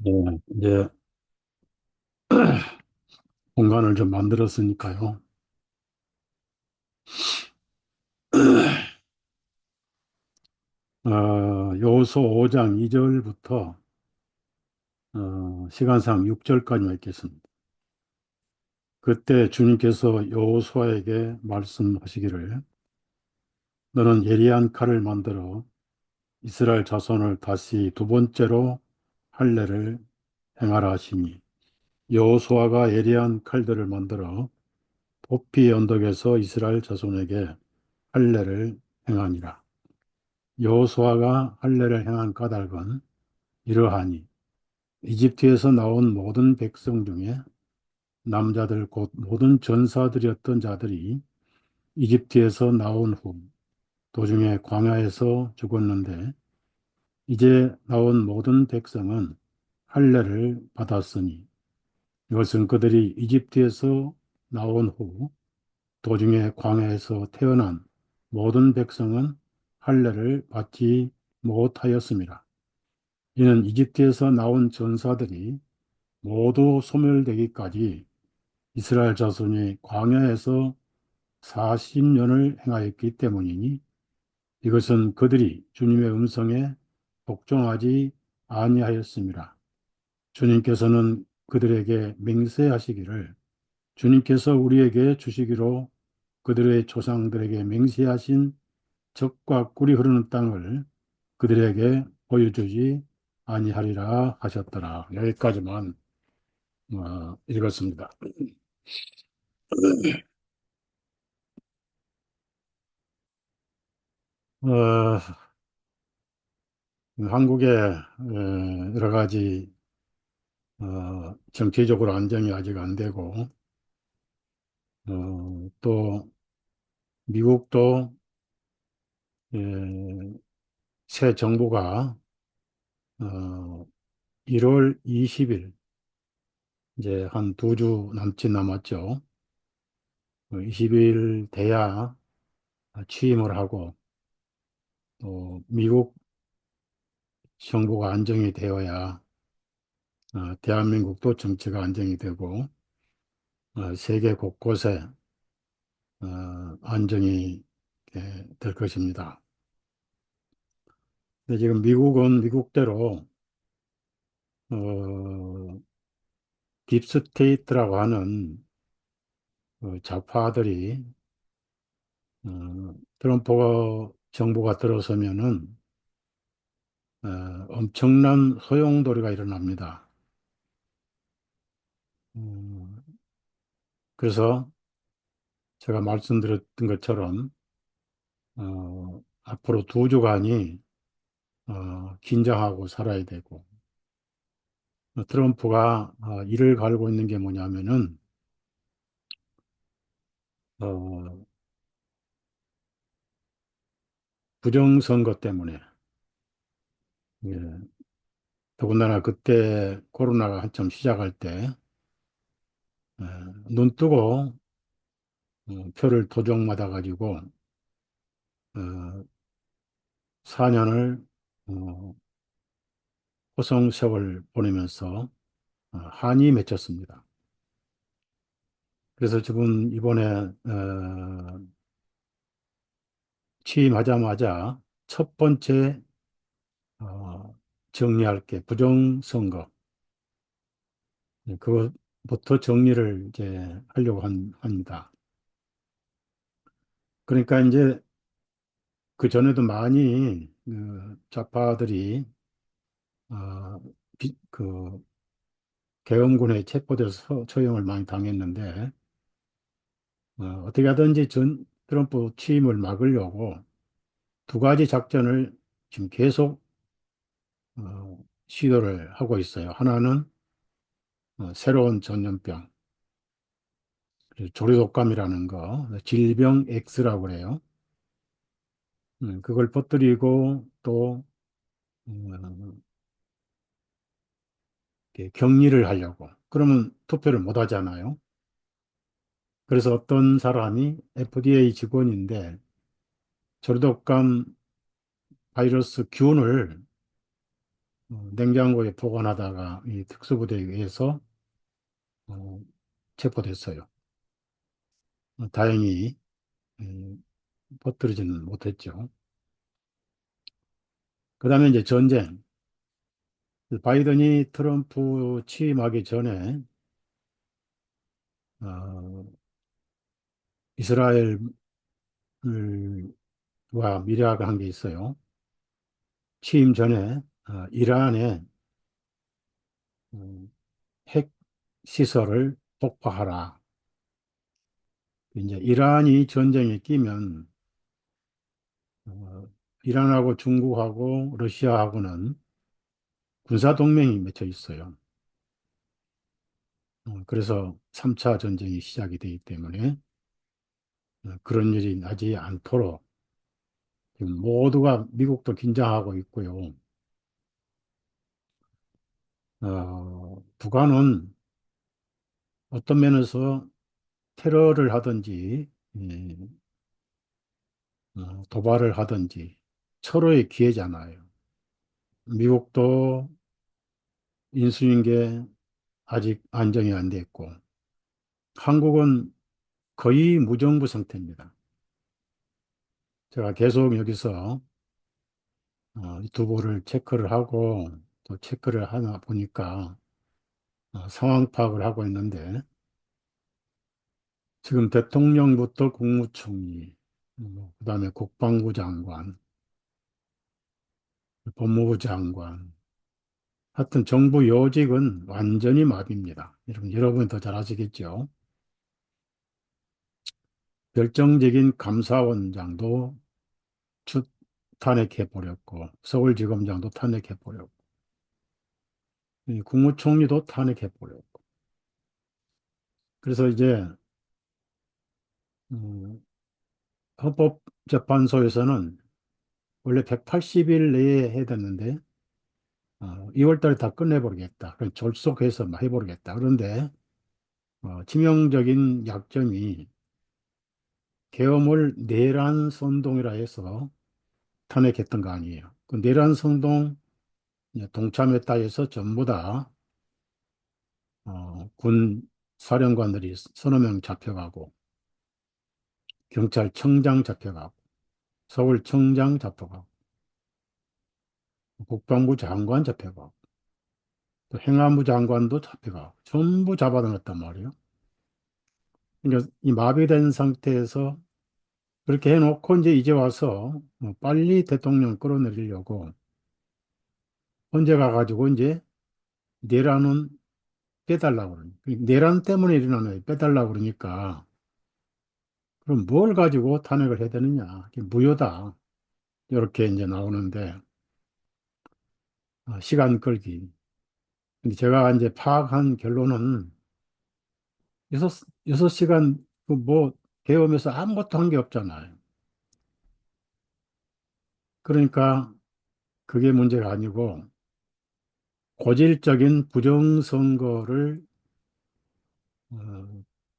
네, 이제 공간을 좀 만들었으니까요. 요소 5장 2절부터 시간상 6절까지만 읽겠습니다. 그때 주님께서 여호수아에게 말씀하시기를 너는 예리한 칼을 만들어 이스라엘 자손을 다시 두 번째로 할례를 행하라 하시니 여호수아가 예리한 칼들을 만들어 도피 언덕에서 이스라엘 자손에게 할례를 행하니라. 여호수아가 할례를 행한 까닭은 이러하니 이집트에서 나온 모든 백성 중에 남자들 곧 모든 전사들이었던 자들이 이집트에서 나온 후 도중에 광야에서 죽었는데 이제 나온 모든 백성은 할례를 받았으니 이것은 그들이 이집트에서 나온 후 도중에 광야에서 태어난 모든 백성은 할례를 받지 못하였습니다. 이는 이집트에서 나온 전사들이 모두 소멸되기까지 이스라엘 자손이 광야에서 40년을 행하였기 때문이니 이것은 그들이 주님의 음성에 복종하지 아니하였습니다. 주님께서는 그들에게 맹세하시기를 주님께서 우리에게 주시기로 그들의 조상들에게 맹세하신 젖과 꿀이 흐르는 땅을 그들에게 보여주지 아니하리라 하셨더라. 여기까지만 읽었습니다. 어, 한국의 여러 가지 정치적으로 안정이 아직 안 되고 또 미국도 예, 새 정부가 어, 1월 20일 이제 한 두 주 남짓 남았죠. 20일 돼야 취임을 하고 또 미국 정부가 안정이 되어야 대한민국도 정치가 안정이 되고 세계 곳곳에 안정이 될 것입니다. 근데 지금 미국은 미국대로 어, 딥스테이트라고 하는 좌파들이 트럼프 정부가 들어서면은 엄청난 소용돌이가 일어납니다. 음, 그래서 제가 말씀드렸던 것처럼 앞으로 두 주간이 긴장하고 살아야 되고 트럼프가 이를 갈고 있는 게 뭐냐면은 어, 부정선거 때문에 예, 더군다나 그때 코로나가 한참 시작할 때 어, 눈 뜨고 표를 도적맞아 가지고 4년을 호송세월 보내면서 한이 맺혔습니다. 그래서 지금 이번에 취임하자마자 첫 번째 어, 정리할 게 부정선거 그것부터 정리를 이제 하려고 합니다. 그러니까 이제 그 전에도 많이 좌파들이 어, 그 계엄군에 체포돼서 처형을 많이 당했는데 어떻게 하든지 전 트럼프 취임을 막으려고 두 가지 작전을 지금 계속 시도를 하고 있어요. 하나는 새로운 전염병, 그리고 조류독감이라는 거, 질병 X라고 그래요. 그걸 퍼뜨리고 또 음, 이렇게 격리를 하려고. 그러면 투표를 못 하잖아요. 그래서 어떤 사람이 FDA 직원인데 조류독감 바이러스 균을 냉장고에 보관하다가 이 특수부대에 의해서 어, 체포됐어요. 다행히 음, 퍼뜨리지는 못했죠. 그 다음에 이제 전쟁. 바이든이 트럼프 취임하기 전에 어, 이스라엘과 밀약을 한 게 있어요. 취임 전에 이란의 음, 핵 시설을 폭파하라. 이제 이란이 전쟁에 끼면 어, 이란하고 중국하고 러시아하고는 군사 동맹이 맺혀 있어요. 그래서 3차 전쟁이 시작이 되기 때문에 그런 일이 나지 않도록 지금 모두가 미국도 긴장하고 있고요. 북한은 어떤 면에서 테러를 하든지 예, 도발을 하든지 철호의 기회잖아요. 미국도 인수인계 아직 안정이 안 됐고 한국은 거의 무정부 상태입니다. 제가 계속 여기서 이 두부를 체크를 하고 또 체크를 하나 보니까 상황 파악을 하고 있는데 지금 대통령부터 국무총리, 그다음에 국방부 장관, 법무부 장관, 하여튼 정부 요직은 완전히 마비입니다. 여러분이 더 잘 아시겠죠? 결정적인 감사원장도 탄핵해 버렸고 서울지검장도 탄핵해 버렸고 이 국무총리도 탄핵해 버렸고 그래서 이제 음, 헌법재판소에서는 원래 180일 내에 해야 되는데 2월 달에 다 끝내버리겠다. 그래서 졸속해서 막 해버리겠다. 그런데 치명적인 약점이 계엄을 내란 선동이라 해서 탄핵했던 거 아니에요. 그 내란 선동 이제 동참했다 해서 전부 다 군 사령관들이 서너 명 잡혀가고 경찰청장 잡혀가고 서울청장 잡혀가고 국방부 장관 잡혀가고 또 행안부 장관도 잡혀가고 전부 잡아다녔단 말이에요. 그러니까 이 마비된 상태에서 그렇게 해놓고 이제 와서 빨리 대통령 끌어내리려고 언제 가가지고 이제 내란은 빼달라고 그러니 내란 때문에 일어나는 거예요. 빼달라고 그러니까 그럼 뭘 가지고 탄핵을 해야 되느냐? 이게 무효다. 이렇게 이제 나오는데 시간 끌기. 근데 제가 이제 파악한 결론은 여섯 시간 그 뭐 계엄에서 아무것도 한 게 없잖아요. 그러니까 그게 문제가 아니고 고질적인 부정선거를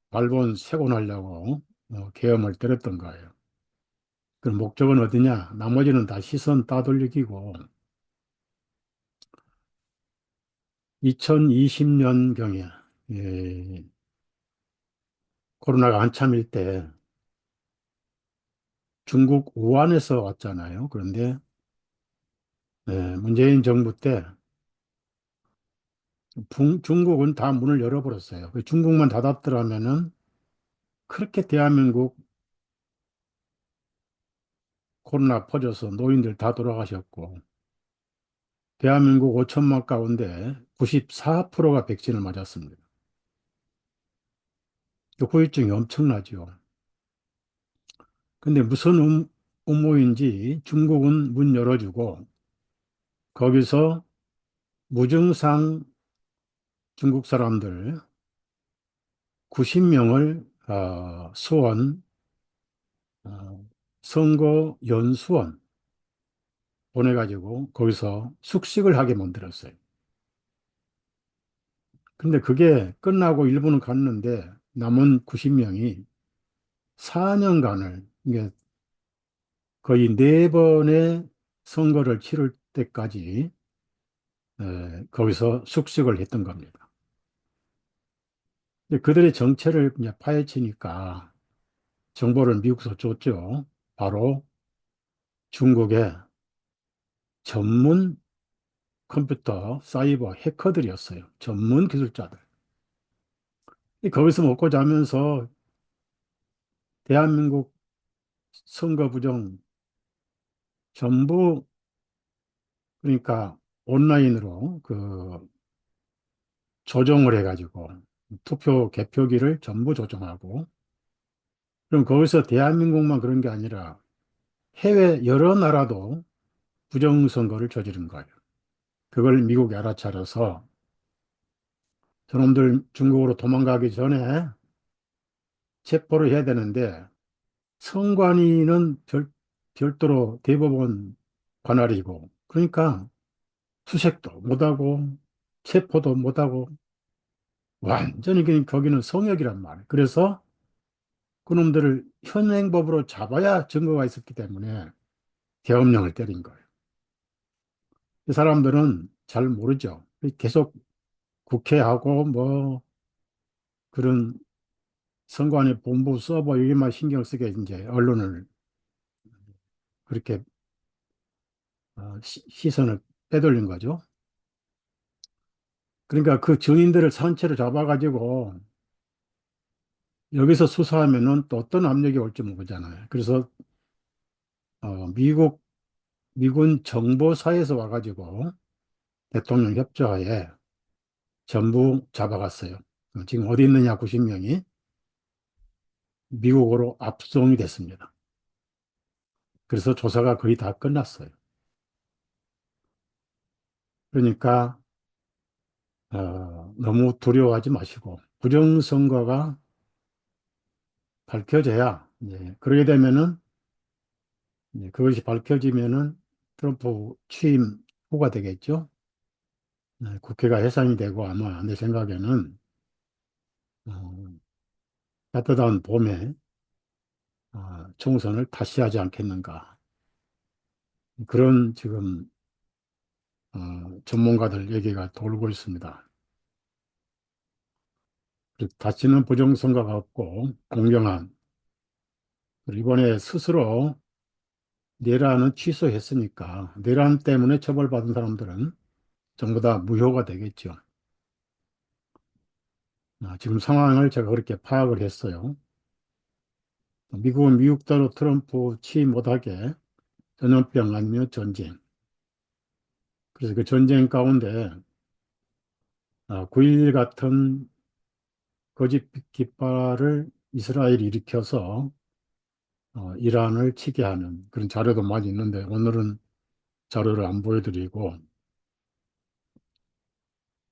발본 세곤하려고 계엄을 때렸던 거예요. 그 목적은 어디냐? 나머지는 다 시선 따돌리기고 2020년경에 코로나가 한참일 때 중국 우한에서 왔잖아요. 그런데 문재인 정부 때 중국은 다 문을 열어버렸어요. 중국만 닫았더라면은 그렇게 대한민국 코로나 퍼져서 노인들 다 돌아가셨고 대한민국 5천만 가운데 94%가 백신을 맞았습니다. 그 후유증이 엄청나죠. 근데 무슨 음모인지 중국은 문 열어주고 거기서 무증상 중국 사람들 90명을 수원 선거 연수원 보내가지고 거기서 숙식을 하게 만들었어요. 근데 그게 끝나고 일부는 갔는데 남은 90명이 4년간을 이게 거의 네 번의 선거를 치를 때까지 거기서 숙식을 했던 겁니다. 근데 그들의 정체를 이제 파헤치니까 정보를 미국에서 줬죠. 바로 중국의 전문 컴퓨터 사이버 해커들이었어요. 전문 기술자들. 거기서 먹고 자면서 대한민국 선거 부정 전부 그러니까 온라인으로 그 조정을 해가지고 투표 개표기를 전부 조정하고 그럼 거기서 대한민국만 그런 게 아니라 해외 여러 나라도 부정선거를 저지른 거예요. 그걸 미국이 알아차려서 저놈들 중국으로 도망가기 전에 체포를 해야 되는데 선관위는 별도로 대법원 관할이고 그러니까 수색도 못하고 체포도 못하고 완전히 그냥 거기는 성역이란 말이에요. 그래서 그놈들을 현행법으로 잡아야 증거가 있었기 때문에 계엄령을 때린 거예요. 이 사람들은 잘 모르죠. 계속 국회하고 뭐 그런 선관위 본부 서버 여기만 신경 쓰게 이제 언론을 그렇게 시선을 빼돌린 거죠. 그러니까 그 증인들을 산채로 잡아가지고 여기서 수사하면은 또 어떤 압력이 올지 모르잖아요. 그래서 미군 정보사에서 와가지고 대통령 협조하에 전부 잡아갔어요. 지금 어디 있느냐 90명이 미국으로 압송이 됐습니다. 그래서 조사가 거의 다 끝났어요. 그러니까 너무 두려워하지 마시고 부정선거가 밝혀져야 그러게 되면은 그것이 밝혀지면은 트럼프 취임 후가 되겠죠. 국회가 해산이 되고 아마 내 생각에는 어, 따뜻한 봄에 총선을 다시 하지 않겠는가. 그런 지금 전문가들 얘기가 돌고 있습니다. 다시는 부정선거가 없고 공정한 그리고 이번에 스스로 내란은 취소했으니까 내란 때문에 처벌받은 사람들은 전부 다 무효가 되겠죠. 지금 상황을 제가 그렇게 파악을 했어요. 미국은 미국대로 트럼프 취임 못하게 전염병 아니면 전쟁. 그래서 그 전쟁 가운데 9.11 같은 거짓 깃발을 이스라엘이 일으켜서 이란을 치게 하는 그런 자료도 많이 있는데 오늘은 자료를 안 보여드리고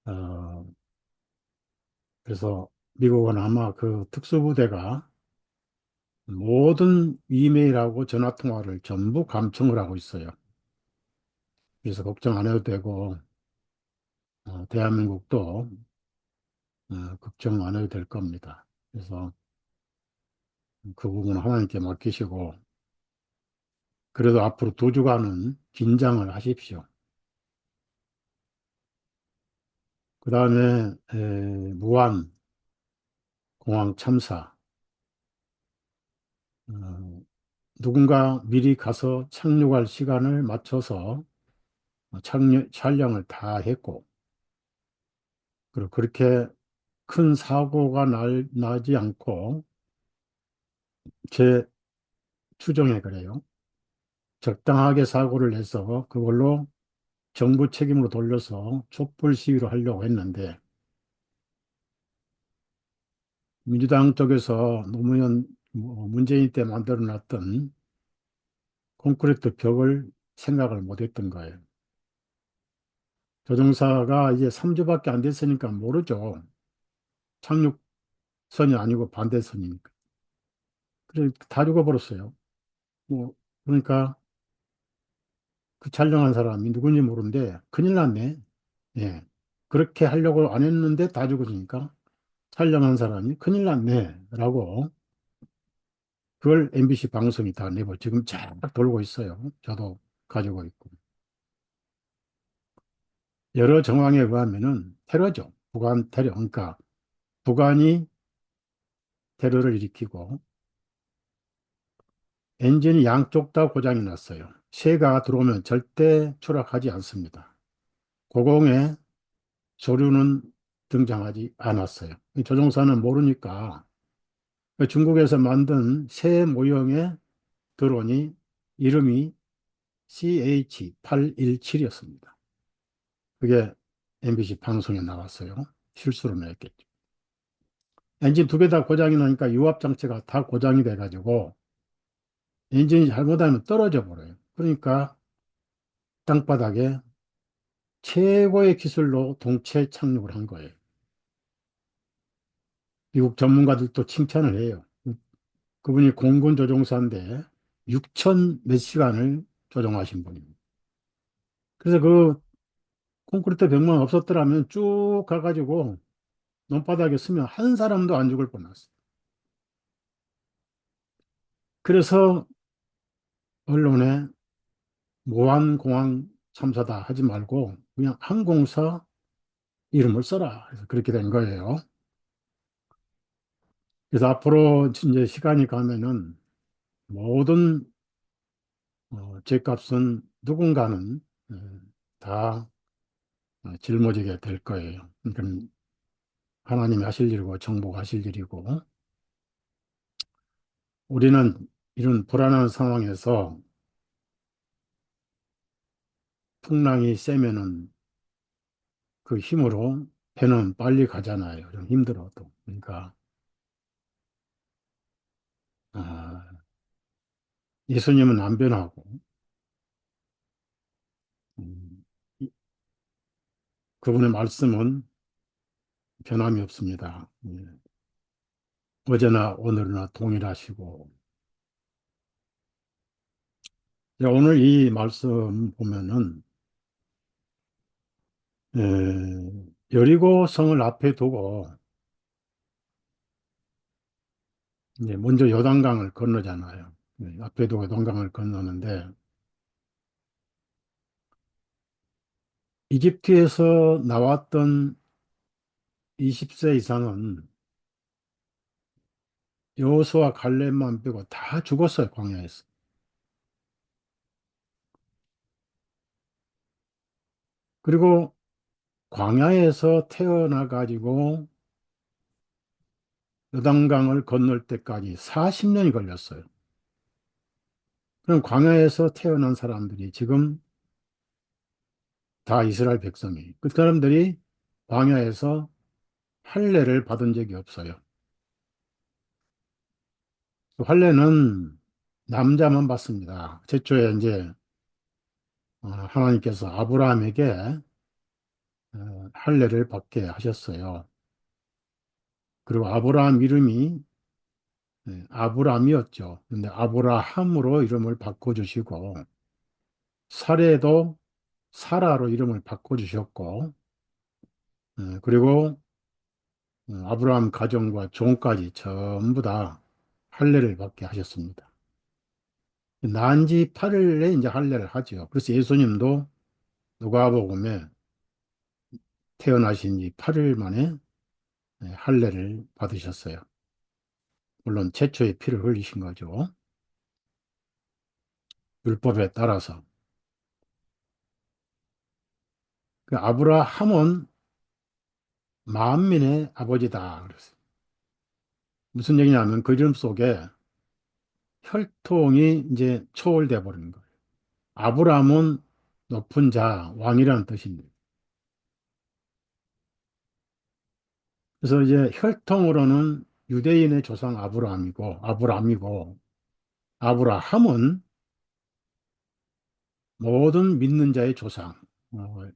어, 그래서 미국은 아마 그 특수부대가 모든 이메일하고 전화 통화를 전부 감청을 하고 있어요. 그래서 걱정 안 해도 되고 대한민국도 걱정 안 해도 될 겁니다. 그래서 그 부분은 하나님께 맡기시고 그래도 앞으로 두 주간은 긴장을 하십시오. 그 다음에 무한 공항 참사 어, 누군가 미리 가서 착륙할 시간을 맞춰서 촬영을 다 했고 그리고 그렇게 큰 사고가 나지 않고 제 추정에 그래요. 적당하게 사고를 내서 그걸로 정부 책임으로 돌려서 촛불 시위를 하려고 했는데 민주당 쪽에서 노무현 문재인 때 만들어 놨던 콘크리트 벽을 생각을 못 했던 거예요. 조종사가 이제 3주밖에 안 됐으니까 모르죠. 착륙선이 아니고 반대선이니까. 그래, 다 죽어버렸어요. 뭐, 그러니까 그 촬영한 사람이 누군지 모르는데 큰일 났네. 예. 그렇게 하려고 안 했는데 다 죽어지니까 촬영한 사람이 큰일 났네. 라고 그걸 MBC 방송이 다 내고 지금 쫙 돌고 있어요. 저도 가지고 있고. 여러 정황에 의하면은 테러죠. 북한 테러. 그러니까 북한이 테러를 일으키고 엔진이 양쪽 다 고장이 났어요. 새가 들어오면 절대 추락하지 않습니다. 고공의 조류는 등장하지 않았어요. 이 조종사는 모르니까 중국에서 만든 새 모형의 드론이 이름이 CH-817이었습니다. 그게 MBC 방송에 나왔어요. 실수로 냈겠죠. 엔진 두 개 다 고장이 나니까 유압 장치가 다 고장이 돼가지고 엔진이 잘못하면 떨어져 버려요. 그러니까 땅바닥에 최고의 기술로 동체 착륙을 한 거예요. 미국 전문가들도 칭찬을 해요. 그분이 공군 조종사인데 6천 몇 시간을 조종하신 분입니다. 그래서 그 콘크리트 벽만 없었더라면 쭉 가가지고 논바닥에 쓰면 한 사람도 안 죽을 뻔했어요. 그래서 언론에 무한공항 참사다 하지 말고 그냥 항공사 이름을 써라. 그래서 그렇게 된 거예요. 그래서 앞으로 이제 시간이 가면은 모든 죄값은 누군가는 다 짊어지게 될 거예요. 그러니까 하나님이 하실 일이고 정부가 하실 일이고 우리는 이런 불안한 상황에서 풍랑이 세면은 그 힘으로 배는 빨리 가잖아요. 좀 힘들어도. 그러니까 아, 예수님은 안 변하고 음, 그분의 말씀은 변함이 없습니다. 예. 어제나 오늘이나 동일하시고 오늘 이 말씀 보면은 여리고 성을 앞에 두고 이제 먼저 요단강을 건너잖아요. 앞에 두고 요단강을 건너는데 이집트에서 나왔던 20세 이상은 여호수아 갈렙만 빼고 다 죽었어요, 광야에서. 그리고 광야에서 태어나 가지고 요단강을 건널 때까지 40년이 걸렸어요. 그럼 광야에서 태어난 사람들이 지금 다 이스라엘 백성이 그 사람들이 광야에서 할례를 받은 적이 없어요. 그 할례는 남자만 받습니다. 최초에 이제 하나님께서 아브라함에게 할례를 받게 하셨어요. 그리고 아브라함 이름이 아브람이었죠. 근데 아브라함으로 이름을 바꿔주시고 사례도 사라로 이름을 바꿔주셨고 그리고 아브라함 가정과 종까지 전부 다 할례를 받게 하셨습니다. 난지 8일에 이제 할례를 하죠. 그래서 예수님도 누가복음에 태어나신 지 8일 만에 할례를 받으셨어요. 물론 최초의 피를 흘리신 거죠. 율법에 따라서. 그 아브라함은 만민의 아버지다. 그랬어요. 무슨 얘기냐면 그 이름 속에 혈통이 이제 초월돼 버리는 거예요. 아브라함은 높은 자, 왕이라는 뜻입니다. 그래서 이제 혈통으로는 유대인의 조상 아브라함이고, 아브라함은 모든 믿는 자의 조상.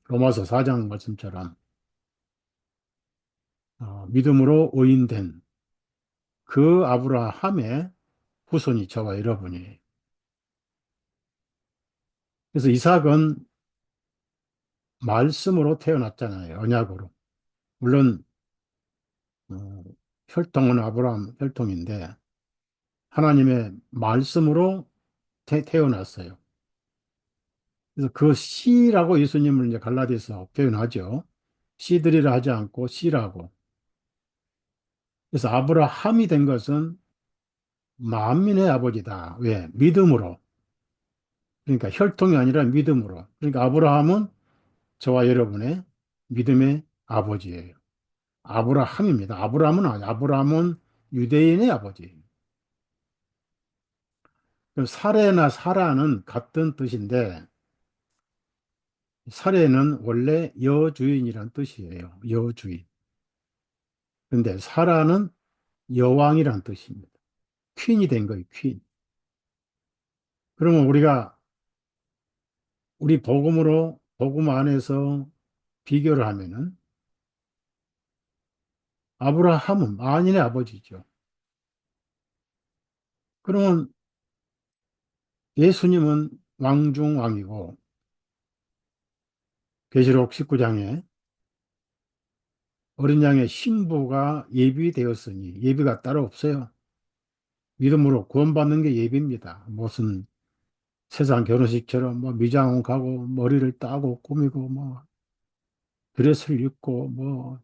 로마서 4장 말씀처럼 믿음으로 의인된 그 아브라함의 후손이 저와 여러분이. 그래서 이삭은 말씀으로 태어났잖아요. 언약으로. 물론 어, 혈통은 아브라함 혈통인데 하나님의 말씀으로 태어났어요. 그래서 그 씨라고 예수님을 이제 갈라디아서 표현하죠. 씨들이라 하지 않고 씨라고. 그래서 아브라함이 된 것은 만민의 아버지다. 왜? 믿음으로. 그러니까 혈통이 아니라 믿음으로. 그러니까 아브라함은 저와 여러분의 믿음의 아버지예요. 아브라함입니다. 아브라함은 아니, 아브라함은 유대인의 아버지예요. 그럼 사레나 사라는 같은 뜻인데, 사레는 원래 여주인이란 뜻이에요. 여주인. 근데 사라는 여왕이란 뜻입니다. 퀸이 된 거예요, 퀸. 그러면 우리가 우리 복음으로, 복음 안에서 비교를 하면은 아브라함은 만인의 아버지죠. 그러면 예수님은 왕중왕이고 계시록 19장에 어린 양의 신부가 예비되었으니 예비가 따로 없어요. 믿음으로 구원받는 게 예비입니다. 무슨 세상 결혼식처럼 뭐 미장원 가고 머리를 따고 꾸미고 뭐 드레스를 입고 뭐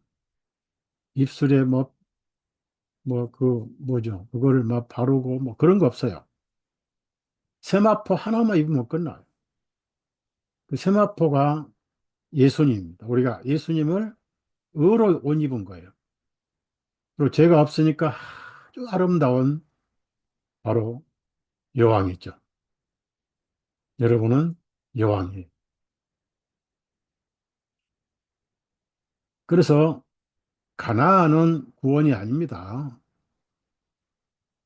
입술에 뭐 그 뭐죠? 그거를 막 바르고 뭐 그런 거 없어요. 세마포 하나만 입으면 끝나요. 그 세마포가 예수님입니다. 우리가 예수님을 의로 옷 입은 거예요. 그리고 죄가 없으니까 아주 아름다운 바로 여왕이죠. 여러분은 여왕이에요. 그래서 가나안은 구원이 아닙니다.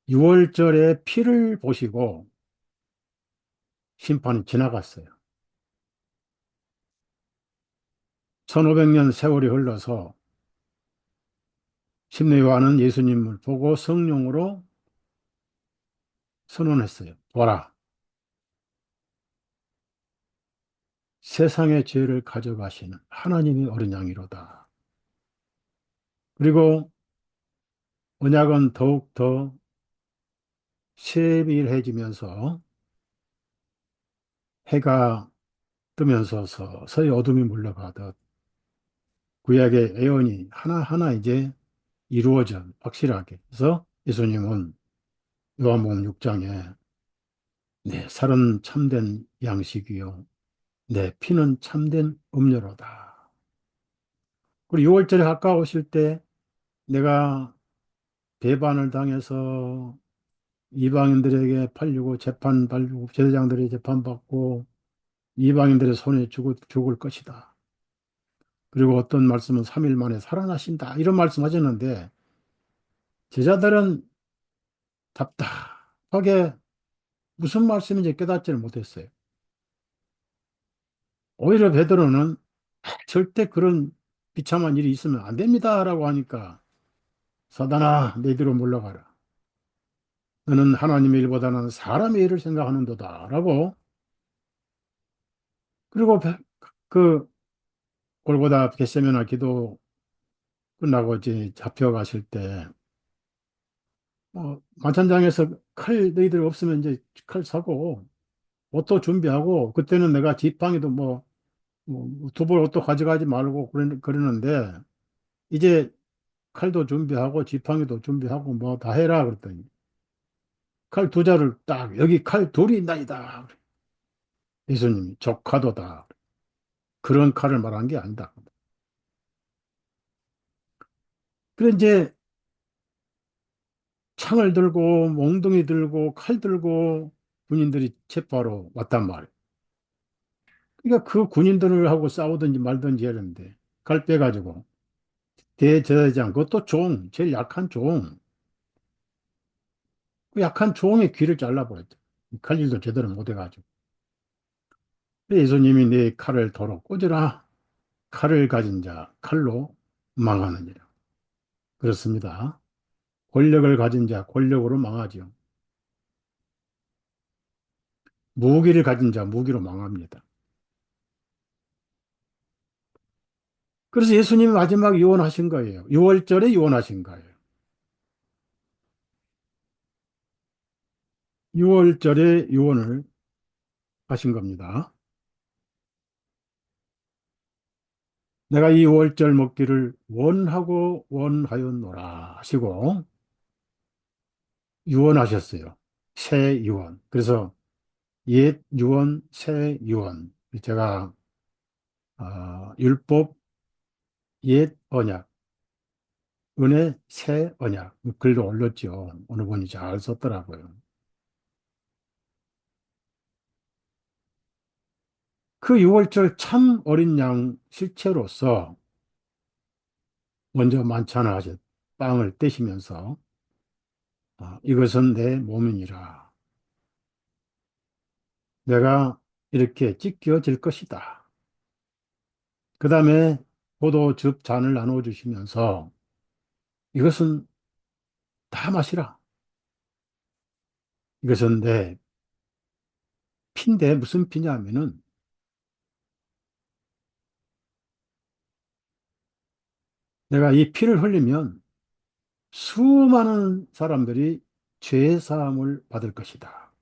6월절에 피를 보시고 심판이 지나갔어요. 1500년 세월이 흘러서 심리 요한은 예수님을 보고 성령으로 선언했어요. 보라, 세상의 죄를 가져가시는 하나님의 어린 양이로다. 그리고 언약은 더욱더 세밀해지면서 해가 뜨면서 서서히 어둠이 물러가듯 구약의 예언이 하나하나 이제 이루어져 확실하게. 그래서 예수님은 요한복음 6장에 내 살은 참된 양식이요 내 피는 참된 음료로다. 그리고 6월절에 가까우실 때 내가 배반을 당해서 이방인들에게 팔리고 재판 받고 제사장들에게 재판받고 이방인들의 손에 죽을 것이다. 그리고 어떤 말씀은 3일 만에 살아나신다. 이런 말씀 하셨는데 제자들은 답답하게 무슨 말씀인지 깨닫지를 못했어요. 오히려 베드로는 절대 그런 비참한 일이 있으면 안 됩니다라고 하니까 사단아 내 뒤로 물러가라. 너는 하나님의 일보다는 사람의 일을 생각하는도다라고. 그리고 그 골고다 겟세마네 기도 끝나고 이제 잡혀가실 때 만찬장에서 칼 너희들 없으면 이제 칼 사고 옷도 준비하고 그때는 내가 지팡이도 두벌 옷도 가져가지 말고 그러는데 이제 칼도 준비하고 지팡이도 준비하고 뭐 다 해라 그랬더니 칼 두 자를 딱 여기 칼 둘이 있나이다. 예수님이 조카도다. 그런 칼을 말한 게 아니다. 그래 이제 창을 들고 몽둥이 들고 칼 들고 군인들이 체포하러 왔단 말이에요. 그러니까 그 군인들을 하고 싸우든지 말든지 하는데 칼 빼가지고 대제사장 그것도 제일 약한 그 약한 종의 귀를 잘라버렸죠. 칼질도 제대로 못해가지고. 예수님이 내 칼을 도로 꽂으라. 칼을 가진 자 칼로 망하느니라. 그렇습니다. 권력을 가진 자 권력으로 망하지요. 무기를 가진 자 무기로 망합니다. 그래서 예수님이 마지막 유언하신 거예요. 6월절에 유언하신 거예요. 6월절에 유언을 하신 겁니다. 내가 이 월절 먹기를 원하고 원하였노라 하시고 유언하셨어요. 새 유언. 그래서 옛 유언, 새 유언. 제가 율법, 옛 언약, 은혜, 새 언약 글도 올렸죠. 어느 분이 잘 썼더라고요. 그 유월절 참 어린 양 실체로서 먼저 만찬을 하셨 빵을 떼시면서 이것은 내 몸이니라. 내가 이렇게 찢겨질 것이다. 그 다음에 포도즙 잔을 나눠주시면서 이것은 다 마시라. 이것은 내 피인데 무슨 피냐 하면은 내가 이 피를 흘리면 수많은 사람들이 죄 사함을 받을 것이다.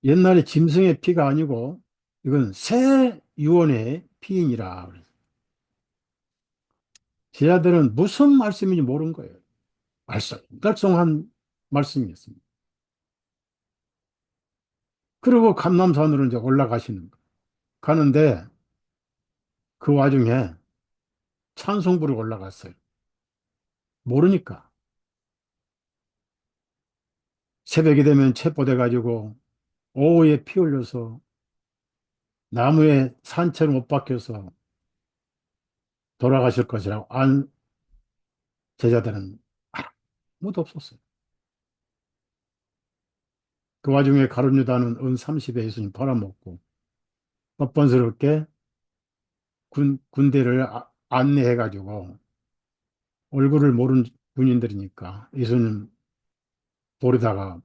옛날에 짐승의 피가 아니고 이건 새 유언의 피이니라. 제자들은 무슨 말씀인지 모르는 거예요. 알쏭달쏭한 말씀이었습니다. 그리고 감람산으로 이제 올라가시는 거예요. 가는데 그 와중에 찬송부를 올라갔어요. 모르니까. 새벽이 되면 체포돼 가지고 오후에 피 흘려서 나무에 산채로 못 박혀서 돌아가실 것이라고 안 제자들은 아무도 없었어요. 그 와중에 가룟 유다는 은 30에 예수님 팔아먹고 뻔뻔스럽게 군대를 안내해 가지고 얼굴을 모르는 군인들이니까 예수님 보리다가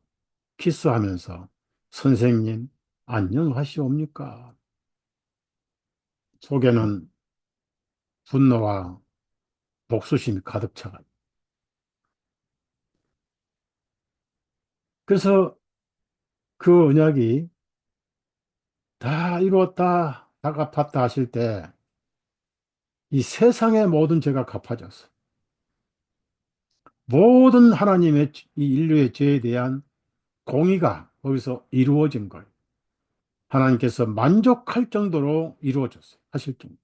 키스하면서 선생님 안녕하시옵니까? 속에는 분노와 복수심이 가득 차가. 그래서 그 언약이 다 이루었다, 다 갚았다 하실 때 이 세상의 모든 죄가 갚아졌어. 모든 하나님의 이 인류의 죄에 대한 공의가 거기서 이루어진 걸 하나님께서 만족할 정도로 이루어졌어요. 하실 정도.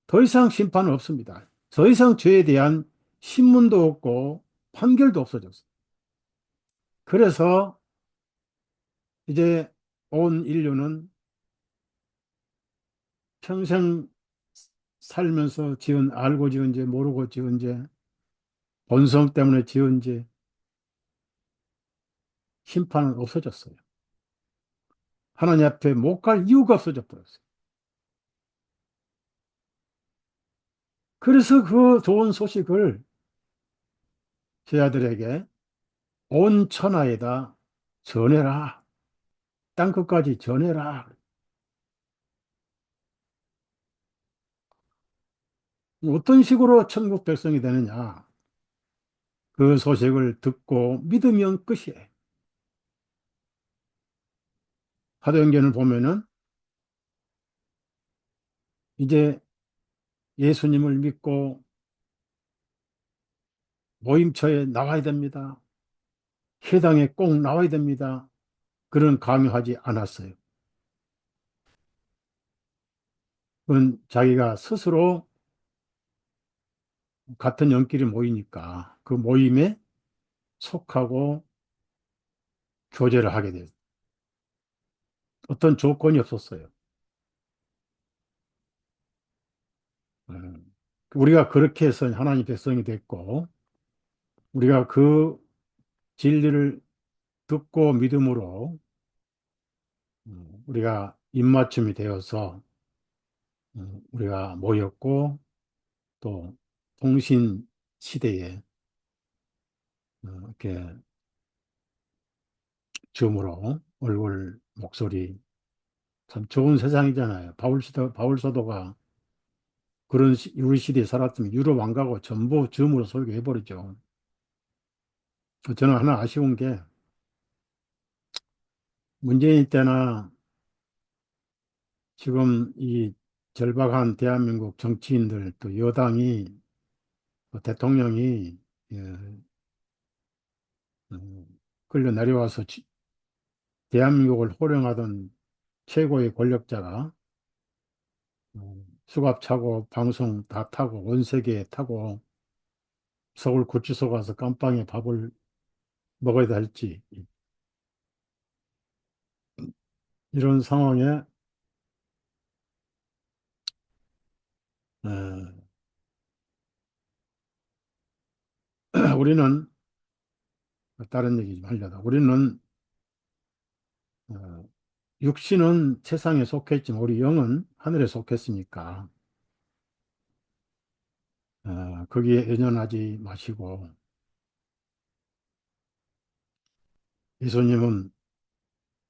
더 이상 심판은 없습니다. 더 이상 죄에 대한 신문도 없고 판결도 없어졌어요. 그래서 이제 온 인류는 평생 살면서 지은, 알고 지은 죄, 모르고 지은 죄, 본성 때문에 지은 죄, 심판은 없어졌어요. 하나님 앞에 못 갈 이유가 없어져 버렸어요. 그래서 그 좋은 소식을 제 아들에게 온 천하에다 전해라. 땅끝까지 전해라. 어떤 식으로 천국 백성이 되느냐? 그 소식을 듣고 믿으면 끝이에요. 사도행전을 보면은 이제 예수님을 믿고 모임처에 나와야 됩니다. 회당에 꼭 나와야 됩니다. 그런 강요하지 않았어요. 그건 자기가 스스로 같은 연길이 모이니까 그 모임에 속하고 교제를 하게 돼요. 어떤 조건이 없었어요. 음. 우리가 그렇게 해서 하나님 백성이 됐고, 우리가 그 진리를 듣고 믿음으로 우리가 입맞춤이 되어서 우리가 모였고, 또 통신 시대에 이렇게 줌으로 얼굴, 목소리, 참 좋은 세상이잖아요. 바울 사도가 그런 우리 시대에 살았으면 유럽 안 가고 전부 줌으로 설교해버리죠. 저는 하나 아쉬운 게 문재인 때나 지금 이 절박한 대한민국 정치인들 또 여당이 또 대통령이 예, 끌려 내려와서 대한민국을 호령하던 최고의 권력자가 수갑 차고 방송 다 타고 온 세계에 타고 서울 구치소 가서 깜빵에 밥을 먹어야 할지 이런 상황에 어, 우리는 다른 얘기 좀 하려다 우리는 어, 육신은 세상에 속해 있지만 우리 영은 하늘에 속했으니까 거기에 연연하지 마시고 예수님은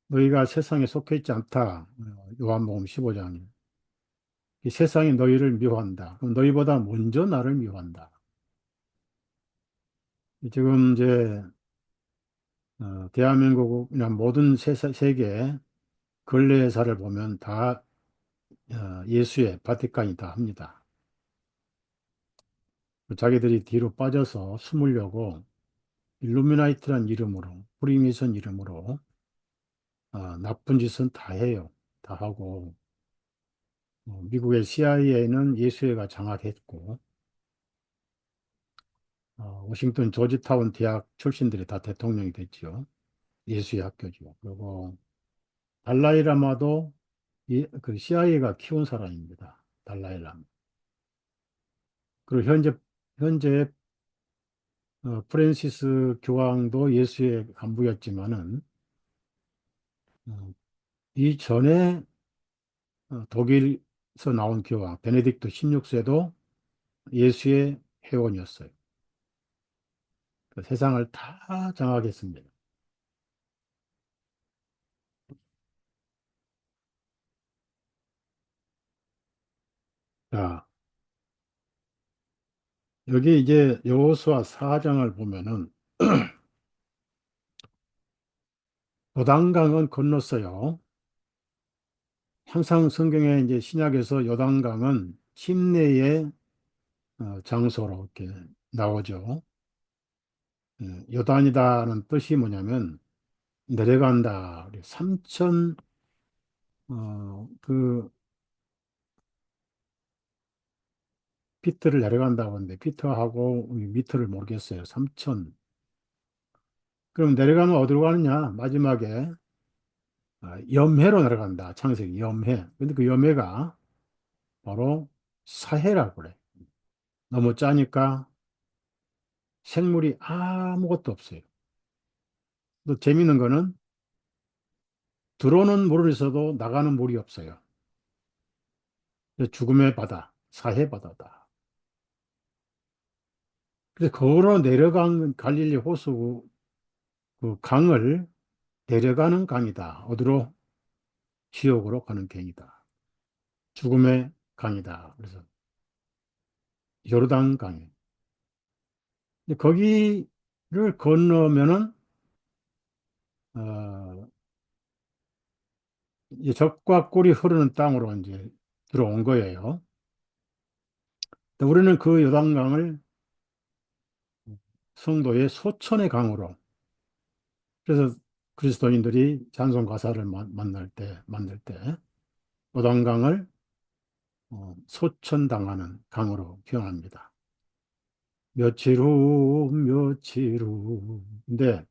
너희가 세상에 속해 있지 않다. 요한복음 15장에 이 세상이 너희를 미워한다. 그럼 너희보다 먼저 나를 미워한다. 지금 이제 대한민국이나 모든 세계 근래사를 보면 다 예수의 바티칸이다 합니다. 자기들이 뒤로 빠져서 숨으려고 일루미나이트란 이름으로 프리메이슨 이름으로 나쁜 짓은 다 해요. 다 하고 미국의 CIA는 예수회가 장악했고 워싱턴 조지타운 대학 출신들이 다 대통령이 됐죠. 예수의 학교죠. 그리고 달라이라마도 그 CIA가 키운 사람입니다. 달라이라마. 그리고 현재 프랜시스 교황도 예수의 간부였지만은 어, 이전에 독일에서 나온 교황 베네딕토 16세도 예수의 회원이었어요. 그 세상을 다 장악했습니다. 자, 여기 이제 여호수아 4장을 보면은 요단강은 건넜어요. 항상 성경에 이제 신약에서 요단강은 침례의 장소로 이렇게 나오죠. 요단이다는 뜻이 뭐냐면 내려간다. 삼천 그 피트를 내려간다고 하는데 피트하고 미터를 모르겠어요. 삼천. 그럼 내려가면 어디로 가느냐? 마지막에 염해로 내려간다. 창세기 염해. 근데 그 염해가 바로 사해라고 그래. 너무 짜니까 생물이 아무것도 없어요. 또 재밌는 거는 들어오는 물은 있어도 나가는 물이 없어요. 죽음의 바다, 사해 바다다. 그래서 걸어 내려간 갈릴리 호수 그 강을 내려가는 강이다. 어디로? 지옥으로 가는 강이다. 죽음의 강이다. 그래서 요르단 강에. 근데 거기를 건너면은 어, 이제 젖과 꿀이 흐르는 땅으로 이제 들어온 거예요. 근데 우리는 그 요단강을 성도의 소천의 강으로 그래서 그리스도인들이 찬송 가사를 만들 때 요단강을 소천당하는 강으로 표현합니다. 며칠 후, 며칠 후. 근데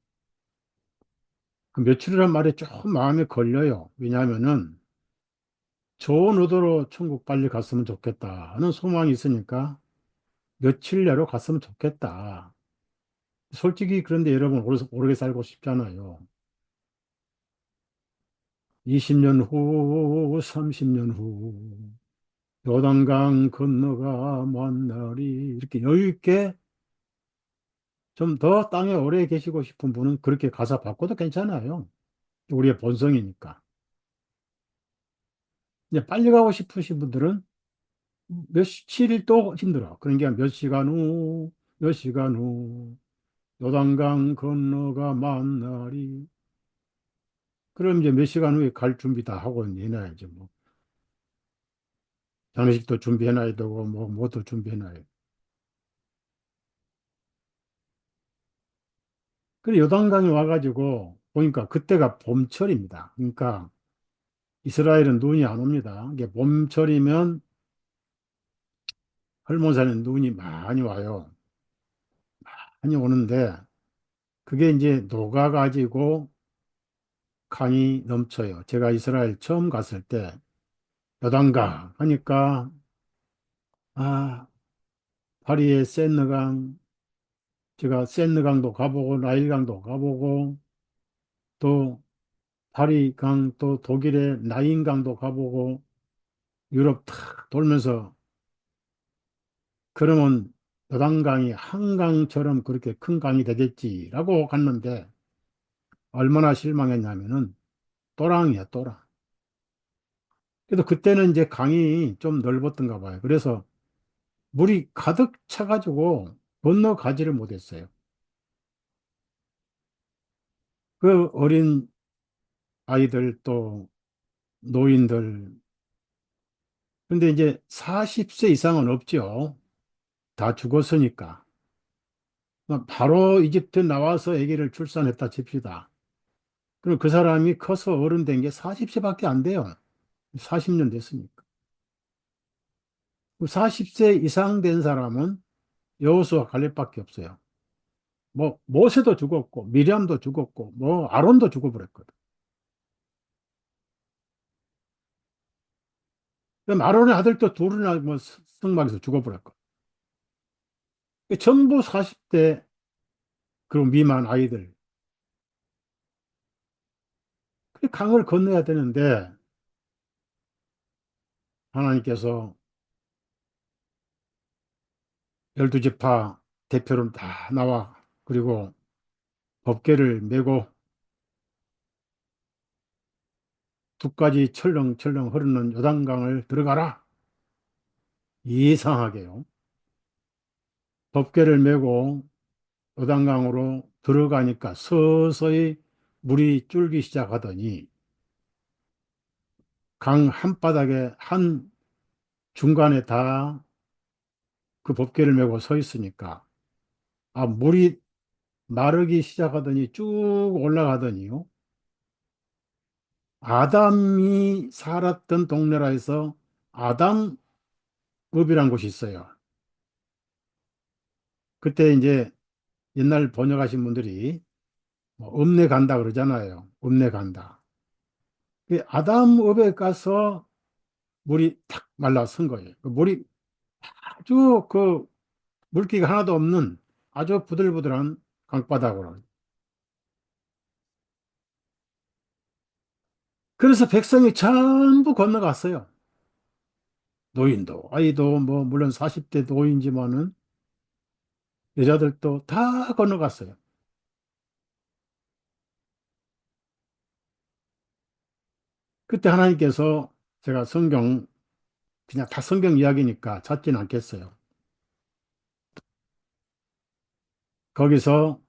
그 며칠이란 말이 조금 마음에 걸려요. 왜냐하면은 좋은 의도로 천국 빨리 갔으면 좋겠다 하는 소망이 있으니까 며칠 내로 갔으면 좋겠다. 솔직히 그런데 여러분 오래 살고 싶잖아요. 20년 후, 30년 후, 요단강 건너가 만나리. 이렇게 여유 있게 좀 더 땅에 오래 계시고 싶은 분은 그렇게 가사 바꿔도 괜찮아요. 우리의 본성이니까. 이제 빨리 가고 싶으신 분들은 며칠 또 힘들어. 그러니까 몇 시간 후, 몇 시간 후, 요단강 건너가 만나리. 그럼 이제 몇 시간 후에 갈 준비 다 하고 내놔야죠, 뭐. 장례식도 준비해놔야 되고, 뭐, 뭐도 준비해놔야 돼. 그래, 요단강에 와가지고 보니까 그때가 봄철입니다. 그러니까 이스라엘은 눈이 안 옵니다. 이게 봄철이면 헐몬산에 눈이 많이 와요. 많이 오는데 그게 이제 녹아가지고 강이 넘쳐요. 제가 이스라엘 처음 갔을 때 요단강 하니까 아, 파리의 세느강, 제가 세느강도 가보고 나일강도 가보고 또 파리강 또 독일의 나인강도 가보고 유럽 탁 돌면서 그러면 요단강이 한강처럼 그렇게 큰 강이 되겠지라고 갔는데 얼마나 실망했냐면은 또랑이야, 또랑. 그래도 그때는 이제 강이 좀 넓었던가 봐요. 그래서 물이 가득 차가지고 건너가지를 못했어요. 그 어린 아이들 또 노인들. 근데 이제 40세 이상은 없죠. 다 죽었으니까. 바로 이집트 나와서 아기를 출산했다 칩시다. 그럼 그 사람이 커서 어른 된 게 40세밖에 안 돼요. 40년 됐으니까. 40세 이상 된 사람은 여호수아 갈렙밖에 없어요. 뭐 모세도 죽었고 미리암도 죽었고 뭐 아론도 죽어버렸거든. 그럼 아론의 아들도 둘이나 뭐 성막에서 죽어버렸거든. 전부 40대 그 미만 아이들. 그 강을 건너야 되는데 하나님께서 열두 지파 대표로 다 나와 그리고 법궤를 메고 두 가지 철렁철렁 흐르는 요단강을 들어가라. 이상하게요. 법궤를 메고 요단강으로 들어가니까 서서히 물이 줄기 시작하더니 강 한바닥에 한 중간에 다 그 법궤를 메고 서 있으니까 물이 마르기 시작하더니 쭉 올라가더니요. 아담이 살았던 동네라 해서 아담읍이란 곳이 있어요. 그때 이제 옛날 번역하신 분들이 뭐 읍내 간다 그러잖아요. 읍내 간다. 그 아담읍에 가서 물이 탁 말라선 거예요. 그 물이 아주 그 물기가 하나도 없는 아주 부들부들한 강바닥으로. 그래서 백성이 전부 건너갔어요. 노인도, 아이도, 뭐, 물론 40대 노인지만은 여자들도 다 건너갔어요. 그때 하나님께서 제가 성경, 그냥 다 성경 이야기니까 찾지는 않겠어요. 거기서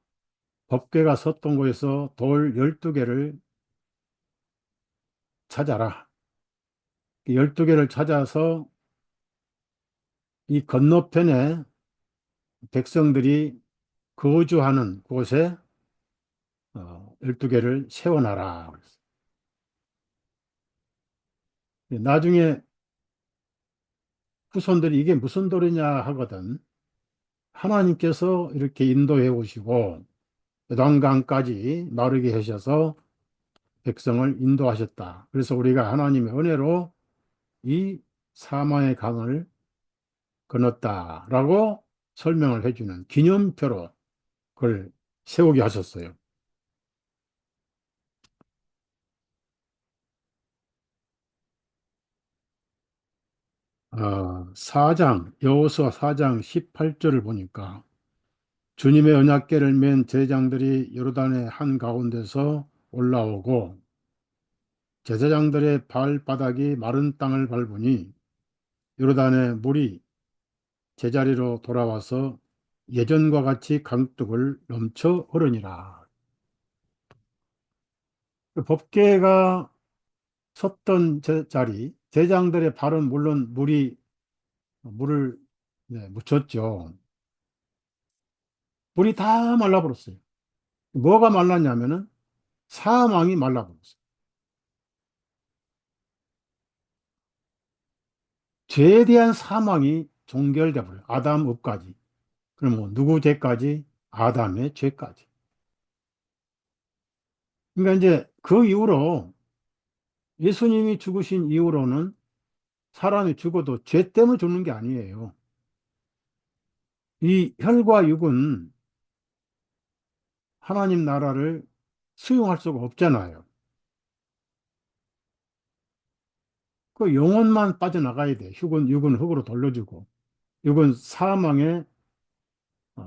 법궤가 섰던 곳에서 돌 12개를 찾아라. 12개를 찾아서 이 건너편에 백성들이 거주하는 곳에 12개를 세워놔라. 나중에 후손들이 이게 무슨 돌이냐 하거든. 하나님께서 이렇게 인도해 오시고 요단강까지 마르게 하셔서 백성을 인도하셨다. 그래서 우리가 하나님의 은혜로 이 사마의 강을 건넜다라고 설명을 해주는 기념표로 그걸 세우게 하셨어요. 4장, 여호수아 4장 18절을 보니까 주님의 언약궤를 맨 제장들이 요르단의 한가운데서 올라오고 제사장들의 발바닥이 마른 땅을 밟으니 요르단의 물이 제자리로 돌아와서 예전과 같이 강둑을 넘쳐 흐르니라. 그 법궤가 섰던 자리, 제장들의 발은 물론 물이 물을 네, 묻혔죠. 물이 다 말라버렸어요. 뭐가 말랐냐면은 사망이 말라버렸어요. 죄에 대한 사망이 종결돼 버려요. 아담 업까지. 그럼 뭐 누구 죄까지? 아담의 죄까지. 그러니까 이제 그 이후로 예수님이 죽으신 이후로는 사람이 죽어도 죄 때문에 죽는 게 아니에요. 이 혈과 육은 하나님 나라를 수용할 수가 없잖아요. 그 영혼만 빠져나가야 돼. 육은 흙으로 돌려주고, 육은 사망의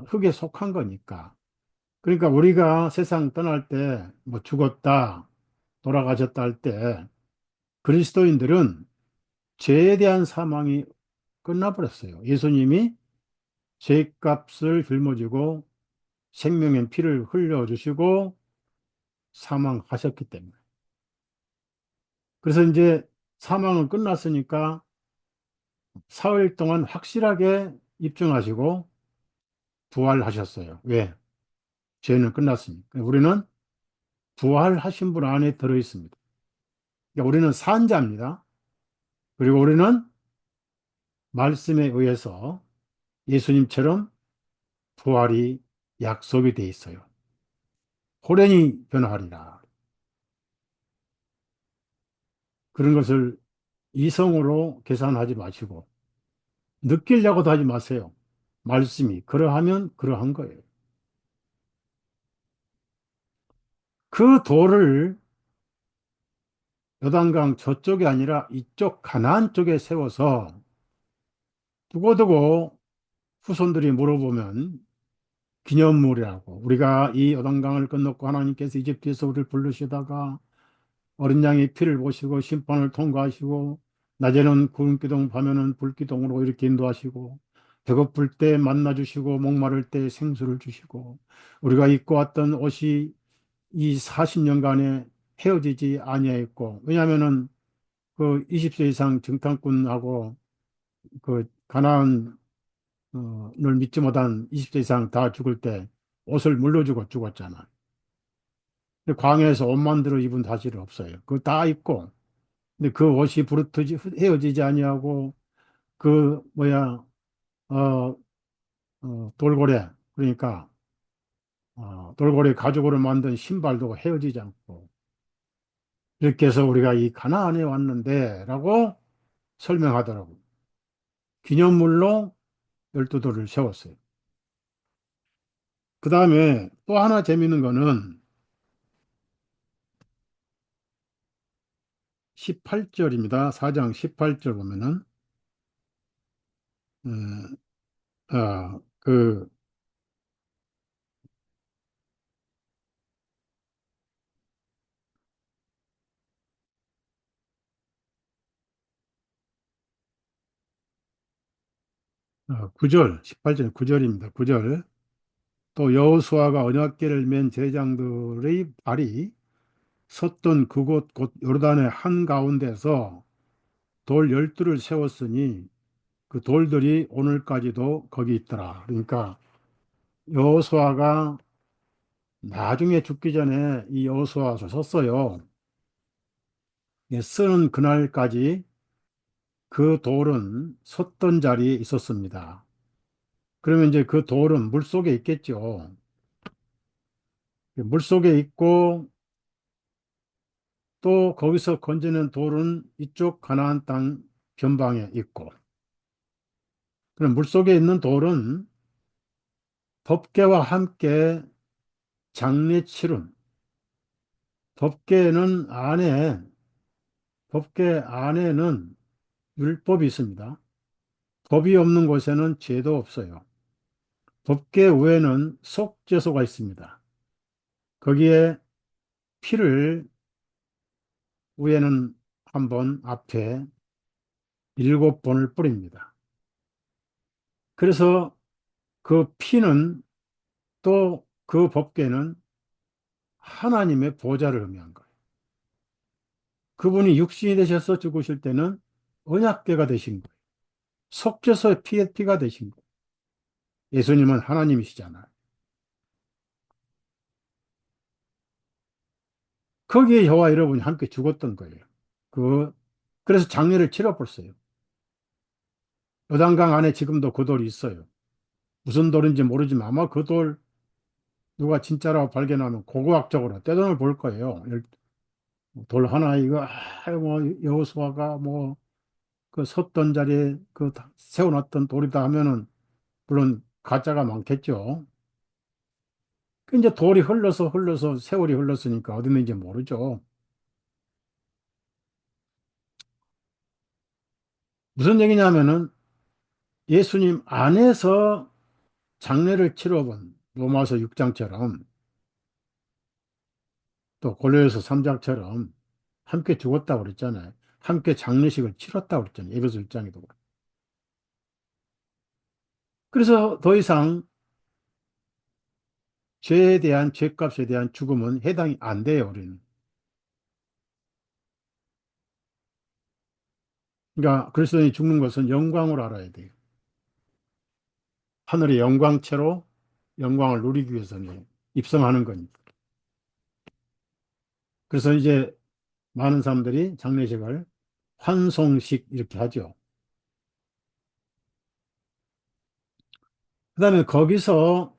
흙에 속한 거니까. 그러니까 우리가 세상 떠날 때, 뭐 죽었다, 돌아가셨다 할 때, 그리스도인들은 죄에 대한 사망이 끝나버렸어요. 예수님이 죄값을 짊어지고 생명의 피를 흘려주시고 사망하셨기 때문에. 그래서 이제 사망은 끝났으니까 사흘 동안 확실하게 입증하시고 부활하셨어요. 왜? 죄는 끝났으니까. 우리는 부활하신 분 안에 들어 있습니다. 그러니까 우리는 산자입니다. 그리고 우리는 말씀에 의해서 예수님처럼 부활이 약속이 돼 있어요. 호련히 변화하리라. 그런 것을 이성으로 계산하지 마시고 느끼려고도 하지 마세요. 말씀이 그러하면 그러한 거예요. 그 돌을 요단강 저쪽이 아니라 이쪽 가나안 쪽에 세워서 두고두고 후손들이 물어보면 기념물이라고 우리가 이 요단강을 건넜고 하나님께서 이집트에서 우리를 부르시다가 어린 양의 피를 보시고 심판을 통과하시고 낮에는 구름 기둥 밤에는 불 기둥으로 이렇게 인도하시고 배고플 때 만나 주시고 목마를 때 생수를 주시고 우리가 입고 왔던 옷이 이 40년간에 헤어지지 아니하였고 왜냐하면은 그 20세 이상 정탐꾼하고 그 가나안을 믿지 못한 20세 이상 다 죽을 때 옷을 물려주고 죽었잖아. 근데 광야에서 옷 만들어 입은 사실은 없어요. 그거 다 입고 근데 그 옷이 부르트지 헤어지지 아니하고 그 뭐야 어, 돌고래 그러니까 돌고래 가죽으로 만든 신발도 헤어지지 않고 이렇게 해서 우리가 이 가나안에 왔는데라고 설명하더라고. 기념물로 12돌을 세웠어요. 그 다음에 또 하나 재미있는 거는 18절입니다. 4장 18절 보면은 그 구절 18절 9절입니다. 9절 또 여호수아가 언약궤를 맨 제장들의 발이 섰던 그곳 곧 요르단의 한가운데서 돌 12를 세웠으니 그 돌들이 오늘까지도 거기 있더라. 그러니까 여호수아가 나중에 죽기 전에 이 여호수아서 썼어요. 쓰는 그날까지 그 돌은 섰던 자리에 있었습니다. 그러면 이제 그 돌은 물속에 있겠죠. 물속에 있고 또 거기서 건지는 돌은 이쪽 가나안 땅 변방에 있고 그럼 물속에 있는 돌은 법궤와 함께 장례 치른 법궤는 안에 법궤 안에는 율법이 있습니다. 법이 없는 곳에는 죄도 없어요. 법궤 외에는 속죄소가 있습니다. 거기에 피를 위에는 한 번, 앞에 7번을 뿌립니다. 그래서 그 피는 또 그 법궤는 하나님의 보좌를 의미한 거예요. 그분이 육신이 되셔서 죽으실 때는 언약궤가 되신 거예요. 속죄소의 피의 피가 되신 거예요. 예수님은 하나님이시잖아요. 거기에 저와 여러분이 함께 죽었던 거예요. 그, 그래서 장례를 치러봤어요. 요단강 안에 지금도 그 돌이 있어요. 무슨 돌인지 모르지만 아마 그 돌 누가 진짜라고 발견하면 고고학적으로 떼돈을 벌 거예요. 돌 하나 이거 뭐 여호수아가 뭐 그 섰던 자리에 그 세워놨던 돌이다 하면은 물론 가짜가 많겠죠. 그 이제 돌이 흘러서 세월이 흘렀으니까 어디 있는지 모르죠. 무슨 얘기냐면은 예수님 안에서 장례를 치러본 로마서 6장처럼 또 고린도서 3장처럼 함께 죽었다고 그랬잖아요. 함께 장례식을 치렀다고 그랬잖아요. 에베소 1장에도. 그래서 더 이상 죄에 대한 죄값에 대한 죽음은 해당이 안 돼요, 우리는. 그러니까 그리스도인이 죽는 것은 영광으로 알아야 돼요. 하늘의 영광체로 영광을 누리기 위해서는 입성하는 거니까. 그래서 이제 많은 사람들이 장례식을 환송식 이렇게 하죠. 그다음에 거기서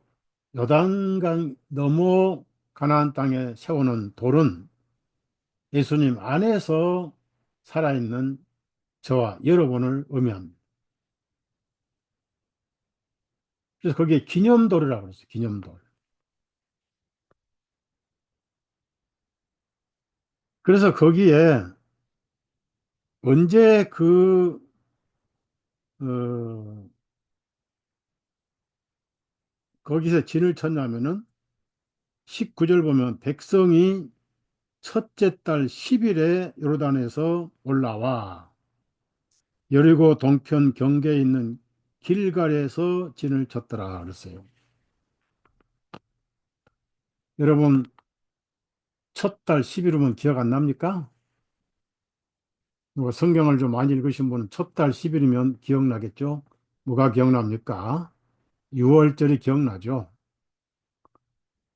요단강 너머 가나안 땅에 세우는 돌은 예수님 안에서 살아있는 저와 여러분을 의미합니다. 그래서 거기에 기념돌이라고 그랬어요. 기념돌. 그래서 거기에 언제 어, 거기서 진을 쳤냐면은 19절 보면 백성이 첫째 달 10일에 요르단에서 올라와 여리고 동편 경계에 있는 길갈에서 진을 쳤더라 그랬어요. 여러분 첫 달 10일이면 기억 안 납니까? 뭐 성경을 좀 많이 읽으신 분은 첫 달 10일이면 기억나겠죠? 뭐가 기억납니까? 6월절이 기억나죠?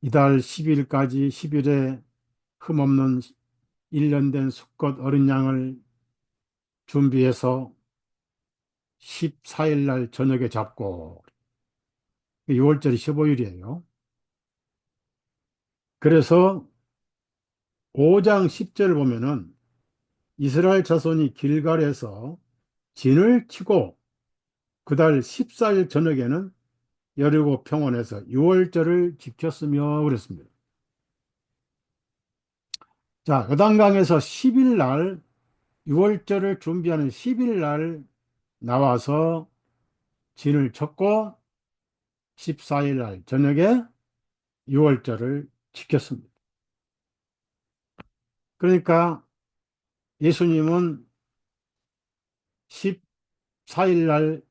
이달 10일까지 10일에 흠없는 1년 된 수컷 어린 양을 준비해서 14일 날 저녁에 잡고 6월절이 15일이에요. 그래서 5장 10절을 보면은 이스라엘 자손이 길갈에서 진을 치고 그달 14일 저녁에는 여리고 평원에서 6월절을 지켰으며 그랬습니다. 자, 요단강에서 10일 날 6월절을 준비하는 10일 날 나와서 진을 쳤고 14일 날 저녁에 6월절을 지켰습니다. 그러니까 예수님은 14일 날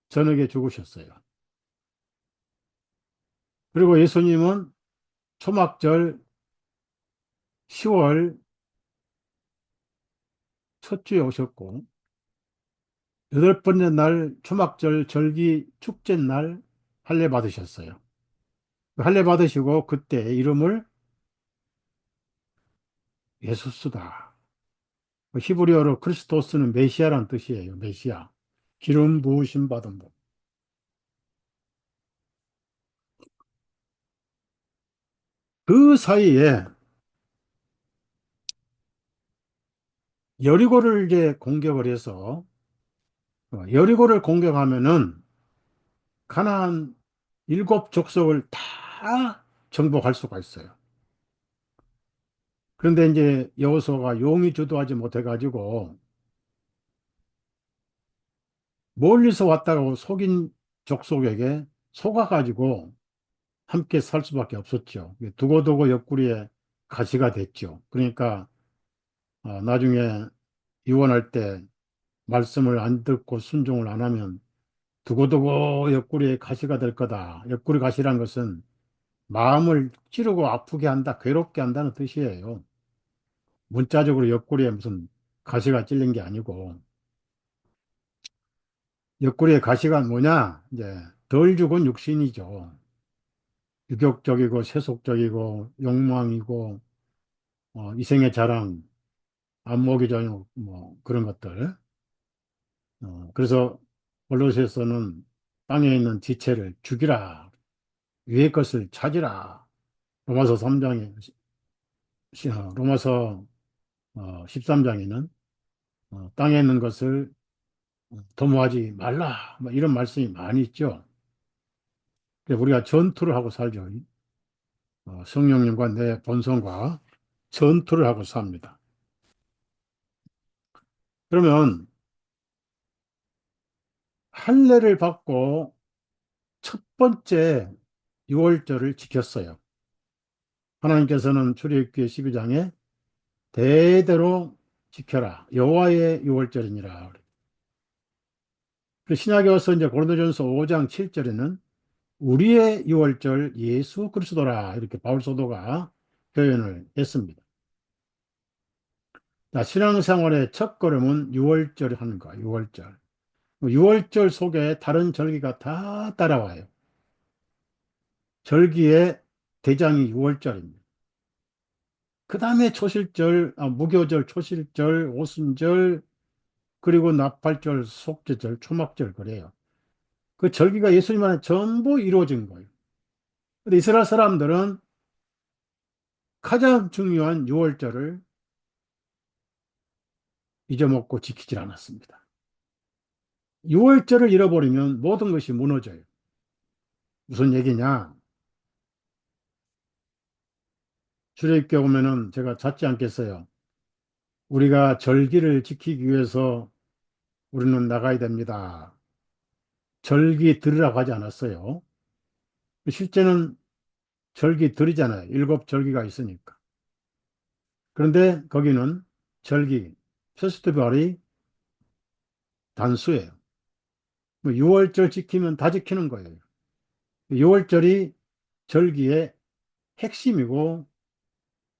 저녁에 죽으셨어요. 그리고 예수님은 초막절 10월 첫 주에 오셨고, 여덟 번째 날 초막절 절기 축제 날 할례 받으셨어요. 그 할례 받으시고 그때 이름을 예수스다. 히브리어로 크리스토스는 메시아란 뜻이에요. 메시아. 기름 부으심 받은 분. 그 사이에 여리고를 이제 공격을 해서 여리고를 공격하면은 가나안 일곱 족속을 다 정복할 수가 있어요. 그런데 이제 여호수아가 용이 주도하지 못해가지고 멀리서 왔다고 속인 족속에게 속아가지고 함께 살 수밖에 없었죠. 두고두고 옆구리에 가시가 됐죠. 그러니까 나중에 유언할 때 말씀을 안 듣고 순종을 안 하면 두고두고 옆구리에 가시가 될 거다. 옆구리 가시란 것은 마음을 찌르고 아프게 한다, 괴롭게 한다는 뜻이에요. 문자적으로 옆구리에 무슨 가시가 찔린 게 아니고. 옆구리의 가시가 뭐냐? 이제 덜 죽은 육신이죠. 유격적이고 세속적이고 욕망이고 이생의 자랑, 안목의 저녁 뭐 그런 것들. 그래서 골로새서는 땅에 있는 지체를 죽이라. 위의 것을 찾으라. 로마서 3장에 로마서 13장에는 땅에 있는 것을 도모하지 말라. 뭐 이런 말씀이 많이 있죠. 그래서 우리가 전투를 하고 살죠. 성령님과 내 본성과 전투를 하고 삽니다. 그러면 할례를 받고 첫 번째 유월절을 지켰어요. 하나님께서는 출애굽기 12장에 대대로 지켜라. 여호와의 유월절이니라. 그 신약에 와서 이제 고린도전서 5장 7절에는 우리의 유월절 예수 그리스도라 이렇게 바울 사도가 표현을 했습니다. 자, 신앙생활의 첫걸음은 유월절 하는 거야. 유월절. 유월절 속에 다른 절기가 다 따라와요. 절기의 대장이 유월절입니다. 그 다음에 초실절, 무교절, 초실절, 오순절, 그리고 나팔절, 속죄절, 초막절 그래요. 그 절기가 예수님 안에 전부 이루어진 거예요. 근데 이스라엘 사람들은 가장 중요한 유월절을 잊어먹고 지키질 않았습니다. 유월절을 잃어버리면 모든 것이 무너져요. 무슨 얘기냐? 출애굽기에 보면은 제가 찾지 않겠어요. 우리가 절기를 지키기 위해서 우리는 나가야 됩니다. 절기 들으라고 하지 않았어요. 실제는 절기 들이잖아요. 일곱 절기가 있으니까. 그런데 거기는 절기, 페스티벌이 단수예요. 6월절 지키면 다 지키는 거예요. 6월절이 절기의 핵심이고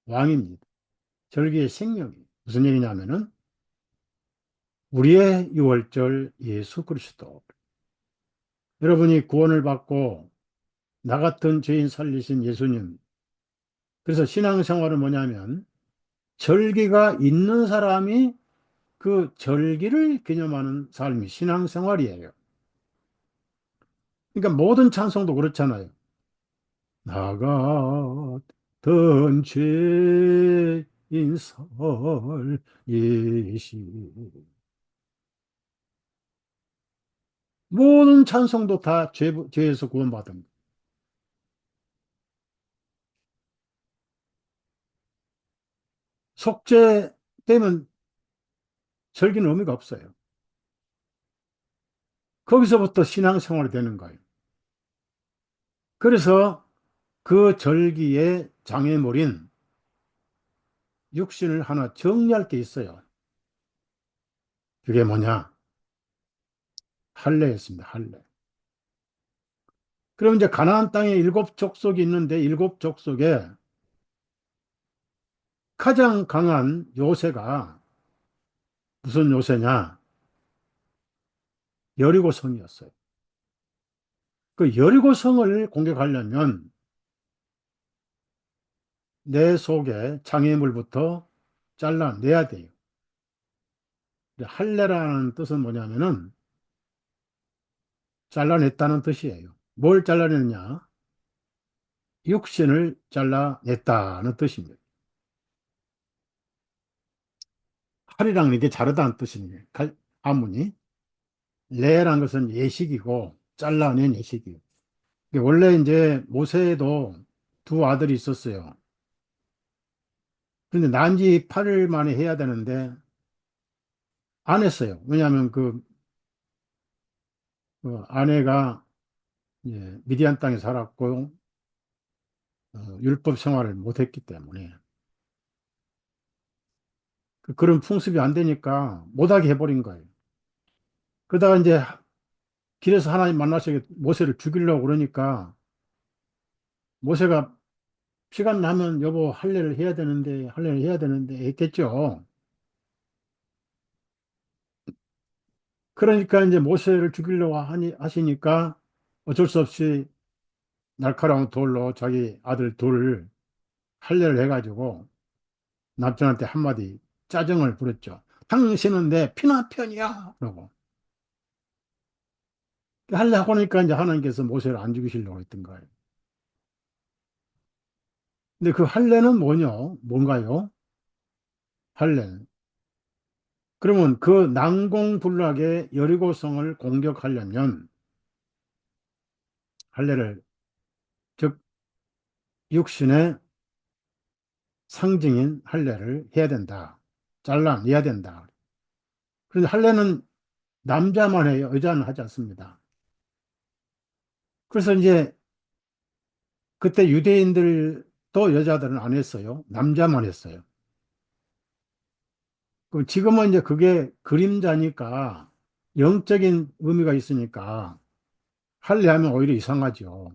왕입니다. 절기의 생명이 무슨 얘기냐면은 우리의 6월절 예수 그리스도. 여러분이 구원을 받고 나 같은 죄인 살리신 예수님. 그래서 신앙생활은 뭐냐면 절기가 있는 사람이 그 절기를 기념하는 삶이 신앙생활이에요. 그러니까 모든 찬송도 그렇잖아요. 나 같은 죄인 살리시. 모든 찬송도 다 죄에서 구원받은 거예요. 속죄되면 절기는 의미가 없어요. 거기서부터 신앙생활이 되는 거예요. 그래서 그 절기의 장애물인 육신을 하나 정리할 게 있어요. 그게 뭐냐? 할례였습니다. 할례. 그럼 이제 가나안 땅에 일곱 족속이 있는데 일곱 족속에 가장 강한 요새가 무슨 요새냐? 여리고성이었어요. 그 여리고성을 공격하려면 내 속에 장애물부터 잘라내야 돼요. 할례라는 뜻은 뭐냐면은 잘라냈다는 뜻이에요. 뭘 잘라냈냐? 육신을 잘라냈다는 뜻입니다. 칼이랑 이게 자르다는 뜻이에요. 한문이. 레란 것은 예식이고 잘라낸 예식이에요. 원래 이제 모세에도 두 아들이 있었어요. 그런데 난지 8일 만에 해야 되는데 안 했어요. 왜냐하면 그 아내가 이제 미디안 땅에 살았고 율법 생활을 못했기 때문에 그런 풍습이 안 되니까 못하게 해버린 거예요. 그러다가 이제 길에서 하나님 만나서 모세를 죽이려고 그러니까 모세가 시간 나면 여보 할례를 해야 되는데 했겠죠. 그러니까 이제 모세를 죽이려고 하시니까 어쩔 수 없이 날카로운 돌로 자기 아들 둘 할례를 해가지고 남편한테 한마디 짜증을 부렸죠. 당신은 내 피나 편이야. 그러고. 할례 하고 나니까 이제 하나님께서 모세를 안 죽이시려고 했던 거예요. 근데 그 할례는 뭔가요? 할례. 그러면 그 난공불락의 여리고성을 공격하려면 할례를, 즉 육신의 상징인 할례를 해야 된다. 잘라내야 된다. 그런데 할례는 남자만 해요. 여자는 하지 않습니다. 그래서 이제 그때 유대인들도 여자들은 안 했어요. 남자만 했어요. 지금은 이제 그게 그림자니까 영적인 의미가 있으니까 할례하면 오히려 이상하죠.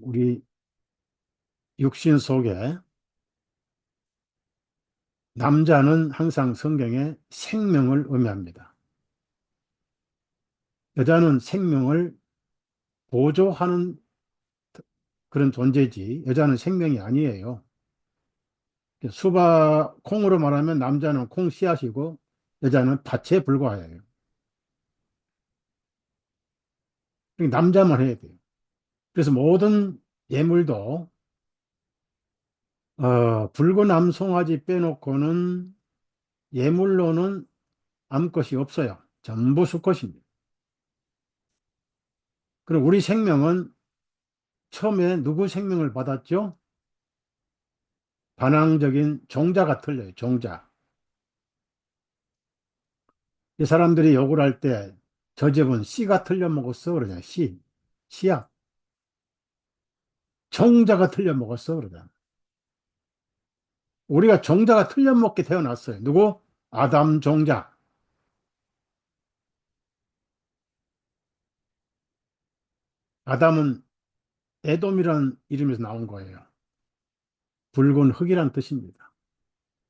우리 육신 속에 남자는 항상 성경에 생명을 의미합니다. 여자는 생명을 보조하는 그런 존재지, 여자는 생명이 아니에요. 콩으로 말하면 남자는 콩 씨앗이고 여자는 밭에 불과해요. 그러니까 남자만 해야 돼요. 그래서 모든 예물도 붉은 암송아지 빼놓고는 예물로는 암것이 없어요. 전부 수컷입니다. 그럼 우리 생명은 처음에 누구 생명을 받았죠? 반항적인 종자가 틀려요. 종자. 이 사람들이 욕을 할 때 저 집은 씨가 틀려 먹었어 그러잖아요. 씨야. 종자가 틀려 먹었어 그러잖아요. 우리가 종자가 틀려 먹게 태어났어요. 누구? 아담 종자. 아담은 에돔이라는 이름에서 나온 거예요. 붉은 흙이란 뜻입니다.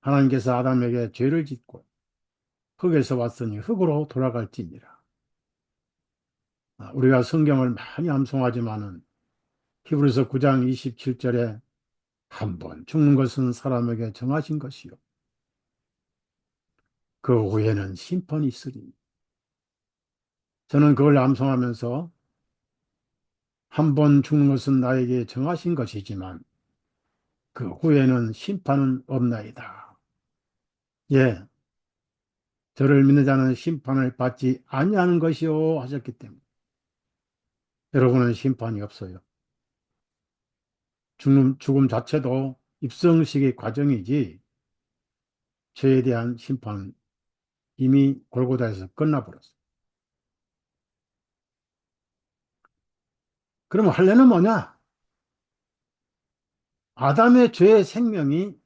하나님께서 아담에게 죄를 짓고 흙에서 왔으니 흙으로 돌아갈지니라. 우리가 성경을 많이 암송하지만은 히브리서 9장 27절에 한 번 죽는 것은 사람에게 정하신 것이요. 그 후에는 심판이 있으리. 저는 그걸 암송하면서 한 번 죽는 것은 나에게 정하신 것이지만 그 후에는 심판은 없나이다. 예, 저를 믿는 자는 심판을 받지 아니하는 것이요 하셨기 때문에 여러분은 심판이 없어요. 죽음 자체도 입성식의 과정이지 죄에 대한 심판 이미 골고다에서 끝나버렸어요. 그러면 할례는 뭐냐? 아담의 죄의 생명이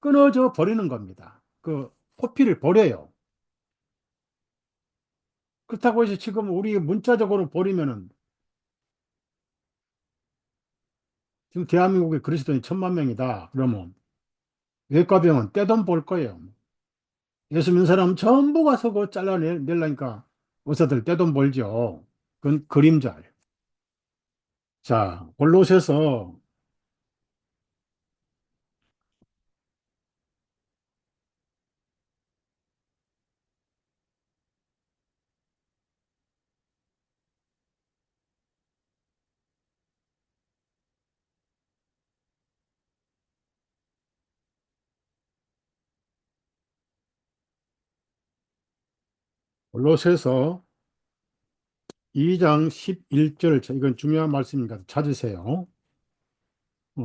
끊어져 버리는 겁니다. 그 포피를 버려요. 그렇다고 해서 지금 우리 문자적으로 버리면은 지금 대한민국에 그리스도인이 1,000만 명이다. 그러면 외과병은 떼돈 벌 거예요. 예수 믿는 사람 전부 가서 그거 잘라내려니까 의사들 떼돈 벌죠. 그건 그림자예요. 자, 골로새서 2장 11절, 이건 중요한 말씀이니까 찾으세요.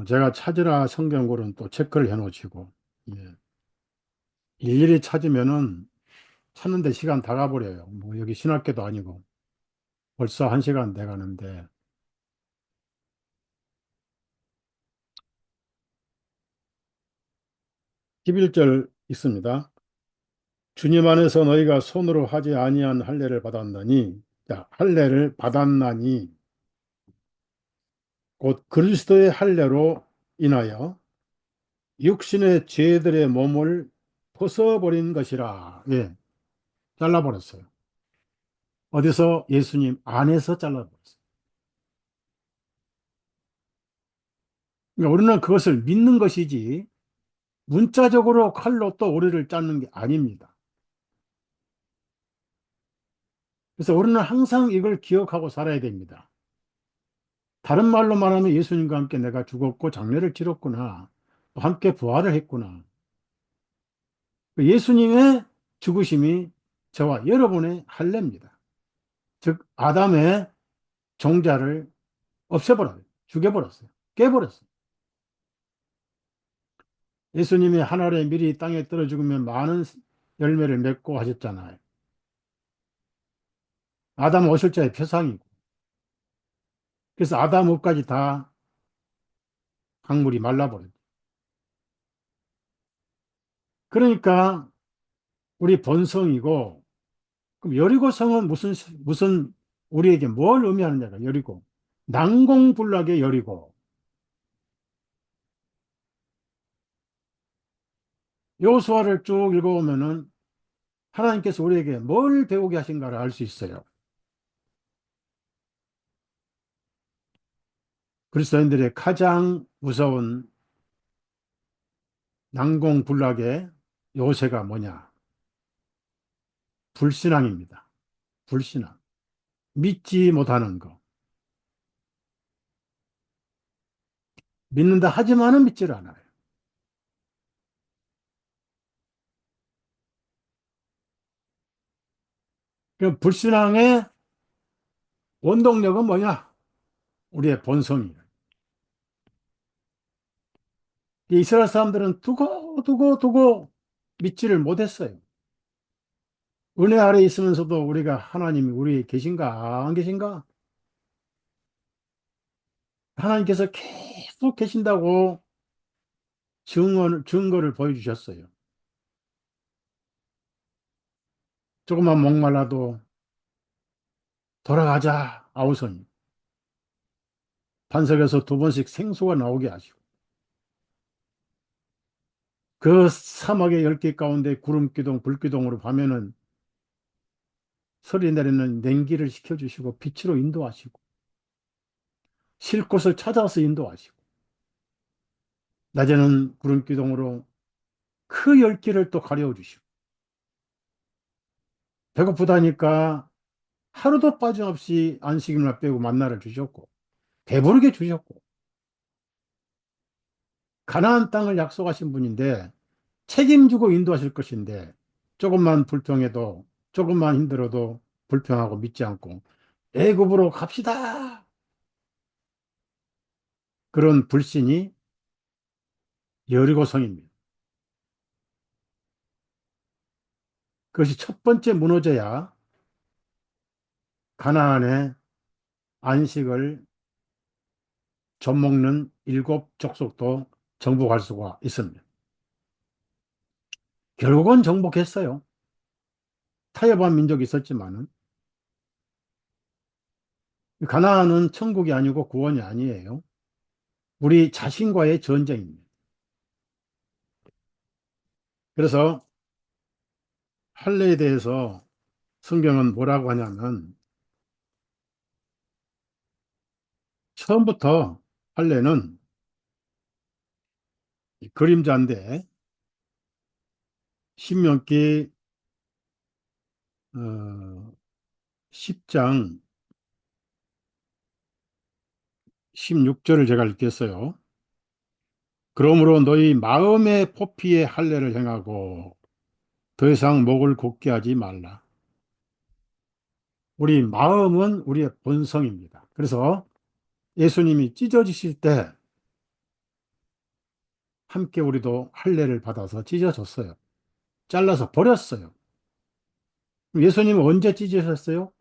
제가 찾으라 성경고는 또 체크를 해 놓으시고, 예. 일일이 찾으면은 찾는데 시간 다 가버려요. 뭐 여기 신학교도 아니고 벌써 1시간 돼 가는데 11절 있습니다. 주님 안에서 너희가 손으로 하지 아니한 할례를 받았나니, 자, 할례를 받았나니 곧 그리스도의 할례로 인하여 육신의 죄들의 몸을 벗어버린 것이라. 예, 잘라버렸어요. 어디서? 예수님 안에서 잘라버렸어요. 그러니까 우리는 그것을 믿는 것이지 문자적으로 칼로 또 우리를 자르는 게 아닙니다. 그래서 우리는 항상 이걸 기억하고 살아야 됩니다. 다른 말로 말하면 예수님과 함께 내가 죽었고 장례를 치렀구나. 함께 부활을 했구나. 예수님의 죽으심이 저와 여러분의 할례입니다. 즉, 아담의 종자를 없애버려요. 죽여버렸어요. 깨버렸어요. 예수님이 하늘의 밀이 땅에 떨어 죽으면 많은 열매를 맺고 하셨잖아요. 아담은 어실자의 표상이고. 그래서 아담 업까지 다 강물이 말라버려요. 그러니까 우리 본성이고, 그럼 여리고성은 무슨 우리에게 뭘 의미하느냐가 여리고. 난공불락의 여리고. 여호수아를 쭉 읽어보면은 하나님께서 우리에게 뭘 배우게 하신가를 알 수 있어요. 그리스도인들의 가장 무서운 난공불락의 요새가 뭐냐? 불신앙입니다. 불신앙. 믿지 못하는 거. 믿는다 하지만은 믿지를 않아요. 그 불신앙의 원동력은 뭐냐? 우리의 본성이에요. 이스라엘 사람들은 두고 믿지를 못했어요. 은혜 아래 있으면서도 우리가 하나님이 우리 계신가 안 계신가? 하나님께서 계속 계신다고 증거를 보여주셨어요. 조금만 목말라도 돌아가자 아우성이 반석에서 두 번씩 생수가 나오게 하시고 그 사막의 열길 가운데 구름기둥 불기둥으로 가면은 서리 내리는 냉기를 식혀주시고 빛으로 인도하시고 쉴 곳을 찾아서 인도하시고 낮에는 구름기둥으로 그 열기를 또 가려주시고 배고프다니까 하루도 빠짐없이 안식일날 빼고 만나를 주셨고 배부르게 주셨고 가나안 땅을 약속하신 분인데 책임지고 인도하실 것인데 조금만 불평해도 조금만 힘들어도 불평하고 믿지 않고 애굽으로 갑시다. 그런 불신이 여리고성입니다. 그것이 첫 번째 무너져야 가나안의 안식을 젖먹는 일곱 족속도 정복할 수가 있습니다. 결국은 정복했어요. 타협한 민족이 있었지만은 가나안은 천국이 아니고 구원이 아니에요. 우리 자신과의 전쟁입니다. 그래서 할례에 대해서 성경은 뭐라고 하냐면 처음부터 할례는 그림자인데 신명기 10장 16절을 제가 읽겠어요. 그러므로 너희 마음의 포피의 할례를 행하고 더 이상 목을 곧게 하지 말라. 우리 마음은 우리의 본성입니다. 그래서 예수님이 찢어지실 때 함께 우리도 할례를 받아서 찢어졌어요. 잘라서 버렸어요. 예수님은 언제 찢으셨어요?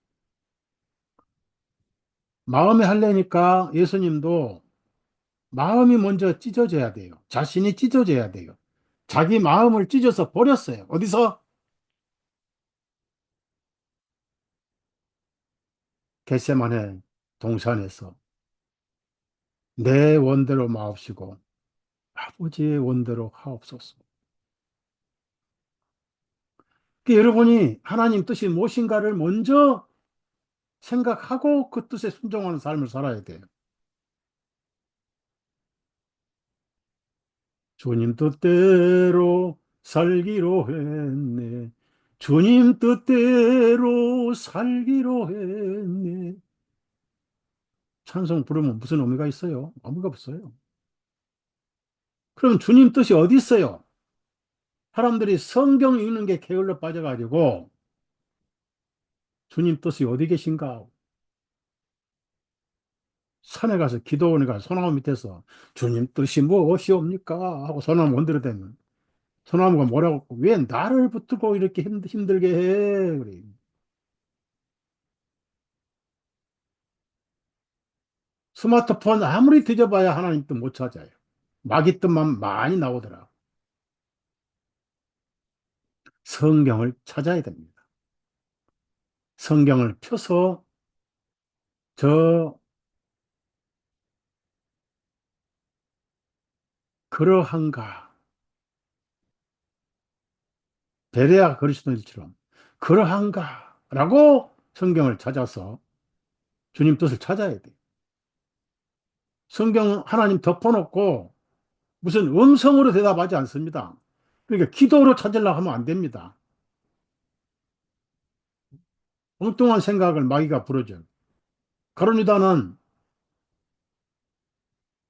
마음의 할례니까 예수님도 마음이 먼저 찢어져야 돼요. 자신이 찢어져야 돼요. 자기 마음을 찢어서 버렸어요. 어디서? 겟세마네 동산에서 내 원대로 마옵시고 아버지의 원대로 하옵소서. 여러분이 하나님 뜻이 무엇인가를 먼저 생각하고 그 뜻에 순종하는 삶을 살아야 돼요. 주님 뜻대로 살기로 했네. 주님 뜻대로 살기로 했네. 찬송 부르면 무슨 의미가 있어요? 의미가 없어요. 그럼 주님 뜻이 어디 있어요? 사람들이 성경 읽는 게 게을러 빠져가지고 주님 뜻이 어디 계신가? 산에 가서 기도원에 가서 소나무 밑에서 주님 뜻이 무엇이옵니까? 하고 소나무 건드려대면 소나무가 뭐라고 왜 나를 붙들고 이렇게 힘들게 해? 그래. 스마트폰 아무리 뒤져봐야 하나님 뜻 못 찾아요. 마귀 뜻만 많이 나오더라. 성경을 찾아야 됩니다. 성경을 펴서 저 그러한가 베레아 그리스도인처럼 그러한가라고 성경을 찾아서 주님 뜻을 찾아야 돼. 성경 하나님 덮어놓고 무슨 음성으로 대답하지 않습니다. 그러니까 기도로 찾으려고 하면 안 됩니다. 엉뚱한 생각을 마귀가 부르죠. 가룟 유다는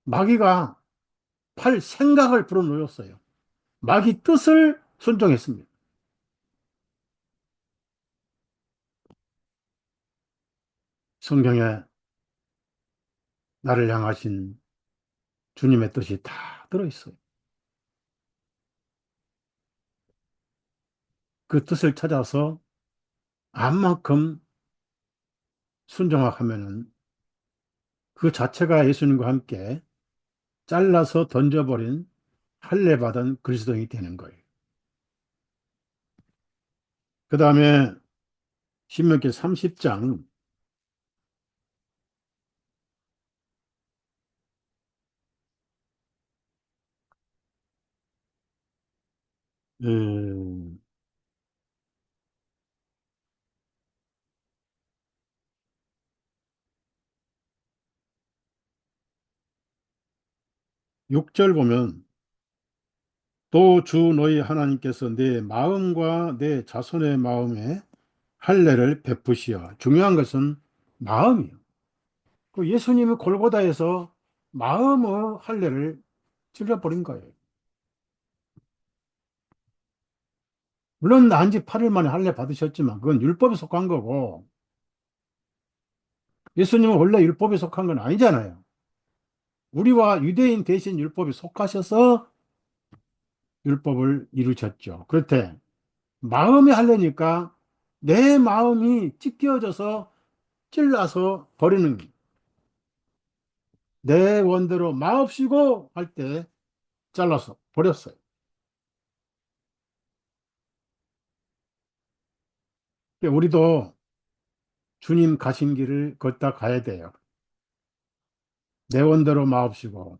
마귀가 팔 생각을 불어넣었어요. 마귀 뜻을 순종했습니다. 성경에 나를 향하신 주님의 뜻이 다 들어있어요. 그 뜻을 찾아서 암만큼 순종하면은 그 자체가 예수님과 함께 잘라서 던져버린 할례 받은 그리스도인이 되는 거예요. 그 다음에 신명기 30장 6절 보면 또 주 너희 하나님께서 내 마음과 내 자손의 마음에 할례를 베푸시어. 중요한 것은 마음이요. 그 예수님이 골고다에서 마음의 할례를 찔러버린 거예요. 물론 난 지 8일 만에 할례 받으셨지만 그건 율법에 속한 거고 예수님은 원래 율법에 속한 건 아니잖아요. 우리와 유대인 대신 율법에 속하셔서 율법을 이루셨죠. 그렇대 마음이 할례니까 내 마음이 찢겨져서 찔러서 버리는 내 원대로 마옵시고 할 때 잘라서 버렸어요. 그러니까 우리도 주님 가신 길을 걷다 가야 돼요. 내 원대로 마옵시고.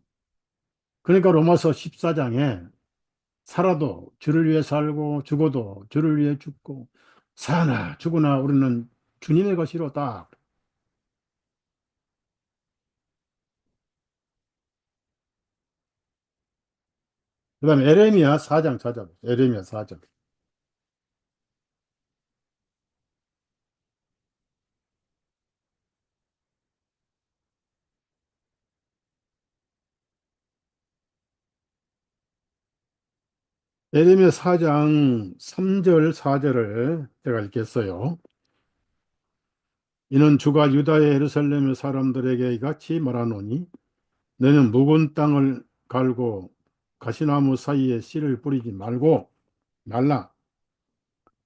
그러니까 로마서 14장에 살아도 주를 위해 살고 죽어도 주를 위해 죽고 사나 죽으나 우리는 주님의 것이로다. 그 다음에 에레미야 4장 찾아보세요. 에레미야 4장. 에레미야 4장 3절 4절을 제가 읽겠어요. 이는 주가 유다의 예루살렘의 사람들에게 이같이 말하노니 너는 묵은 땅을 갈고 가시나무 사이에 씨를 뿌리지 말고 말라.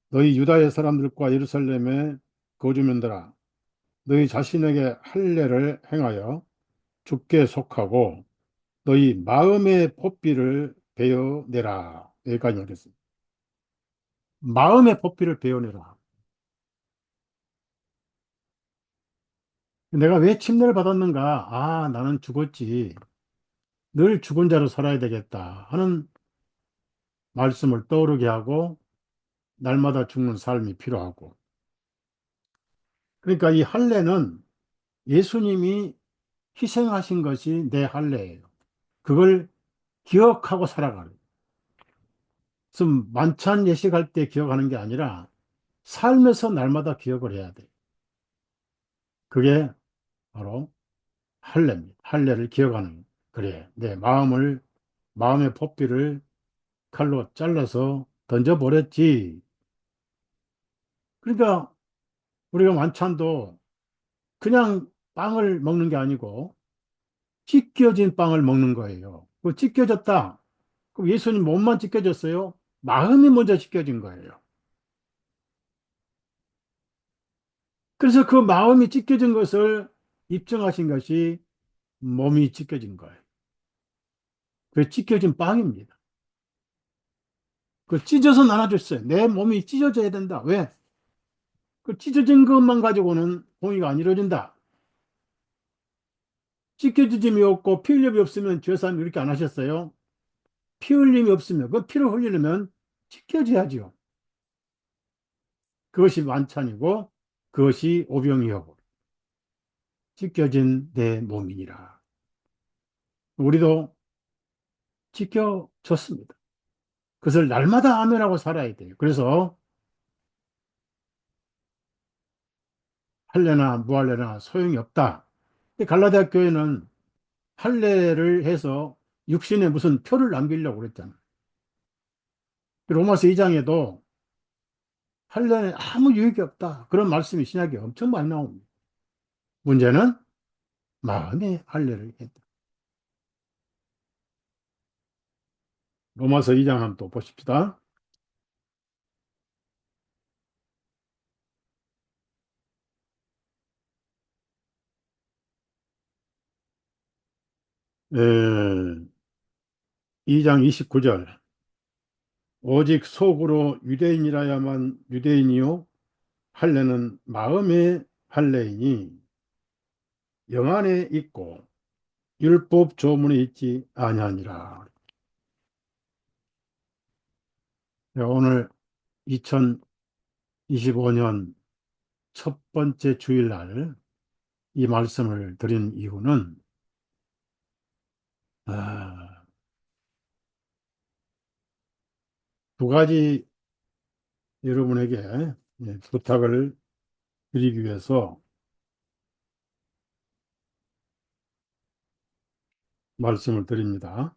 너희 유다의 사람들과 예루살렘의 거주민들아 너희 자신에게 할례를 행하여 주께 속하고 너희 마음의 포비를 베어내라. 여기까지 하겠습니다. 마음의 포비를 베어내라. 내가 왜 침례를 받았는가? 아, 나는 죽었지. 늘 죽은 자로 살아야 되겠다 하는 말씀을 떠오르게 하고 날마다 죽는 삶이 필요하고 그러니까 이 할례는 예수님이 희생하신 것이 내 할례예요. 그걸 기억하고 살아가는. 그래서 만찬 예식할 때 기억하는 게 아니라 삶에서 날마다 기억을 해야 돼. 그게 바로 할례입니다. 할례를 기억하는. 그래, 내 마음의 포피를 칼로 잘라서 던져버렸지. 그러니까 우리가 만찬도 그냥 빵을 먹는 게 아니고 찢겨진 빵을 먹는 거예요. 그 찢겨졌다. 그럼 예수님 몸만 찢겨졌어요? 마음이 먼저 찢겨진 거예요. 그래서 그 마음이 찢겨진 것을 입증하신 것이 몸이 찢겨진 거예요. 그 찢겨진 빵입니다. 그 찢어서 나눠줬어요. 내 몸이 찢어져야 된다. 왜? 그 찢어진 것만 가지고는 공의가 안 이루어진다. 찢겨짐이 없고 피 흘림이 없으면 죄사함 이렇게 안 하셨어요? 피 흘림이 없으면 그 피를 흘리려면 찢겨져야죠. 그것이 만찬이고 그것이 오병이어고 찢겨진 내 몸이니라. 우리도 찢겨졌습니다. 그것을 날마다 아멘하고 살아야 돼요. 그래서 할례나 무할례나 소용이 없다. 이 갈라디아 교회는 할례를 해서 육신에 무슨 표를 남기려고 그랬잖아요. 로마서 2장에도 할례는 아무 유익이 없다. 그런 말씀이 신약에 엄청 많이 나옵니다. 문제는 마음의 할례를 했다. 로마서 2장 한번 또 보십시다. 에, 2장 29절. 오직 속으로 유대인이라야만 유대인이요 할례는 마음의 할례이니 영 안에 있고 율법 조문에 있지 아니하니라. 오늘 2025년 첫 번째 주일날 이 말씀을 드린 이유는 아, 두 가지 여러분에게 부탁을 드리기 위해서 말씀을 드립니다.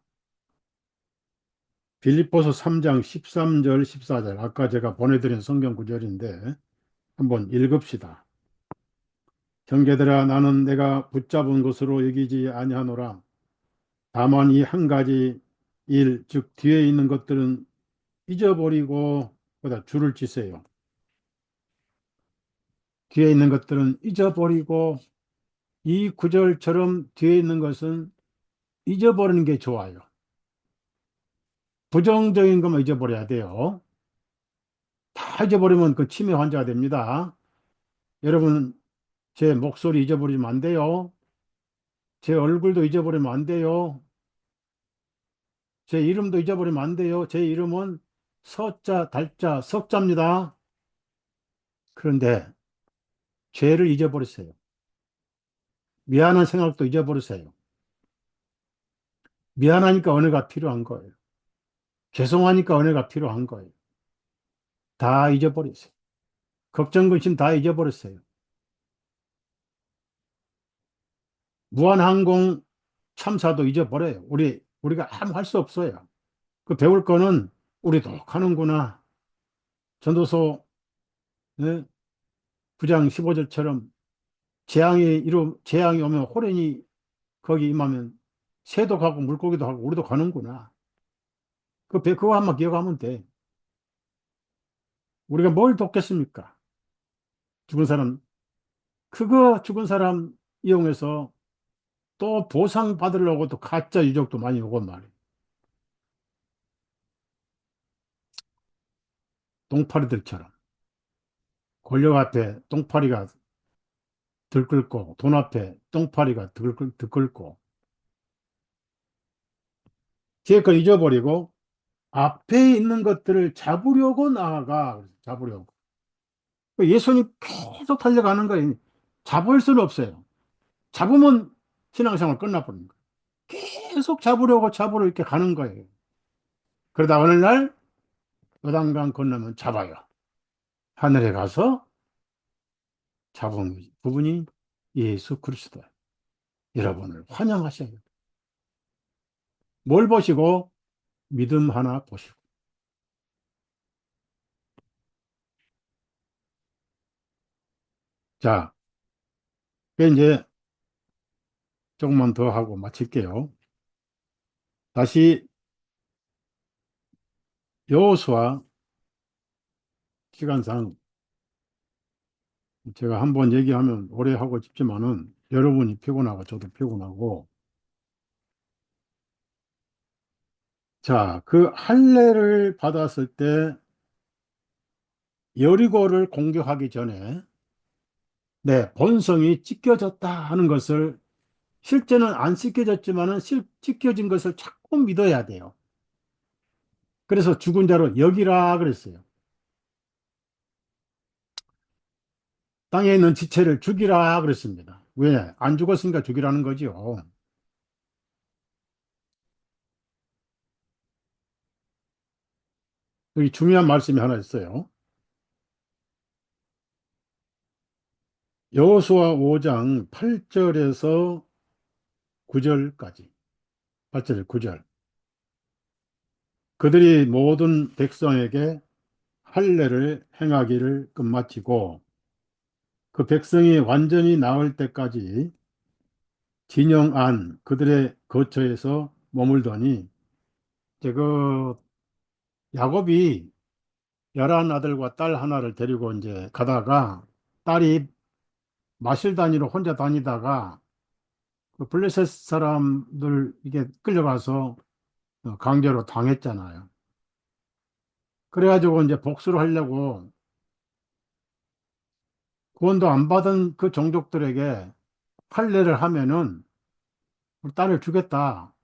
빌립보서 3장 13절 14절 아까 제가 보내드린 성경 구절인데 한번 읽읍시다. 형제들아 나는 내가 붙잡은 것으로 여기지 아니하노라. 다만 이 한 가지 일, 즉 뒤에 있는 것들은 잊어버리고 보다 줄을 치세요. 뒤에 있는 것들은 잊어버리고 이 구절처럼 뒤에 있는 것은 잊어버리는 게 좋아요. 부정적인 것만 잊어버려야 돼요. 다 잊어버리면 그 치매 환자가 됩니다. 여러분 제 목소리 잊어버리면 안 돼요. 제 얼굴도 잊어버리면 안 돼요. 제 이름도 잊어버리면 안 돼요. 제 이름은 서자, 달자, 석자입니다. 그런데 죄를 잊어버리세요. 미안한 생각도 잊어버리세요. 미안하니까 은혜가 필요한 거예요. 죄송하니까 은혜가 필요한 거예요. 다 잊어버리세요. 걱정, 근심 다 잊어버렸어요. 무한항공 참사도 잊어버려요. 우리가 아무 할 수 없어요. 그 배울 거는 우리도 하는구나. 전도서 네? 9장 15절처럼 재앙이 오면 호련히 거기 임하면 새도 가고 물고기도 가고 우리도 가는구나. 그거 한번 기억하면 돼. 우리가 뭘 돕겠습니까? 죽은 사람, 그거 죽은 사람 이용해서 또 보상 받으려고 또 가짜 유적도 많이 오건 말이에요. 똥파리들처럼. 권력 앞에 똥파리가 들끓고 돈 앞에 똥파리가 들끓고 뒤에 걸 잊어버리고 앞에 있는 것들을 잡으려고 나아가. 잡으려고. 예수님 계속 달려가는 거예요. 잡을 수는 없어요. 잡으면 신앙생활 끝나버린 거예요. 계속 잡으려고 잡으러 이렇게 가는 거예요. 그러다 어느 날 요단강 건너면 잡아요. 하늘에 가서 잡은 부분이 예수 그리스도. 여러분을 환영하셔요. 뭘 보시고? 믿음 하나 보시고. 자, 이제 조금만 더 하고 마칠게요. 다시 여호수아 시간상 제가 한번 얘기하면 오래 하고 싶지만은 여러분이 피곤하고 저도 피곤하고 자, 그 할례를 받았을 때 여리고를 공격하기 전에 내 본성이 찢겨졌다 하는 것을 실제는 안 찢겨졌지만은 찢겨진 것을 자꾸 믿어야 돼요. 그래서 죽은 자로 여기라 그랬어요. 땅에 있는 지체를 죽이라 그랬습니다. 왜? 안 죽었으니까 죽이라는 거지요. 여기 중요한 말씀이 하나 있어요. 여호수아 5장 8절에서 9절까지. 8절 9절. 그들이 모든 백성에게 할례를 행하기를 끝마치고 그 백성이 완전히 나을 때까지 진영 안 그들의 거처에서 머물더니 이제 그 야곱이 11아들과 딸 하나를 데리고 이제 가다가 딸이 마실 다니러 혼자 다니다가 그 블레셋 사람들 이게 끌려가서 강제로 당했잖아요. 그래가지고 이제 복수를 하려고 구원도 안 받은 그 종족들에게 할례를 하면은 우리 딸을 주겠다.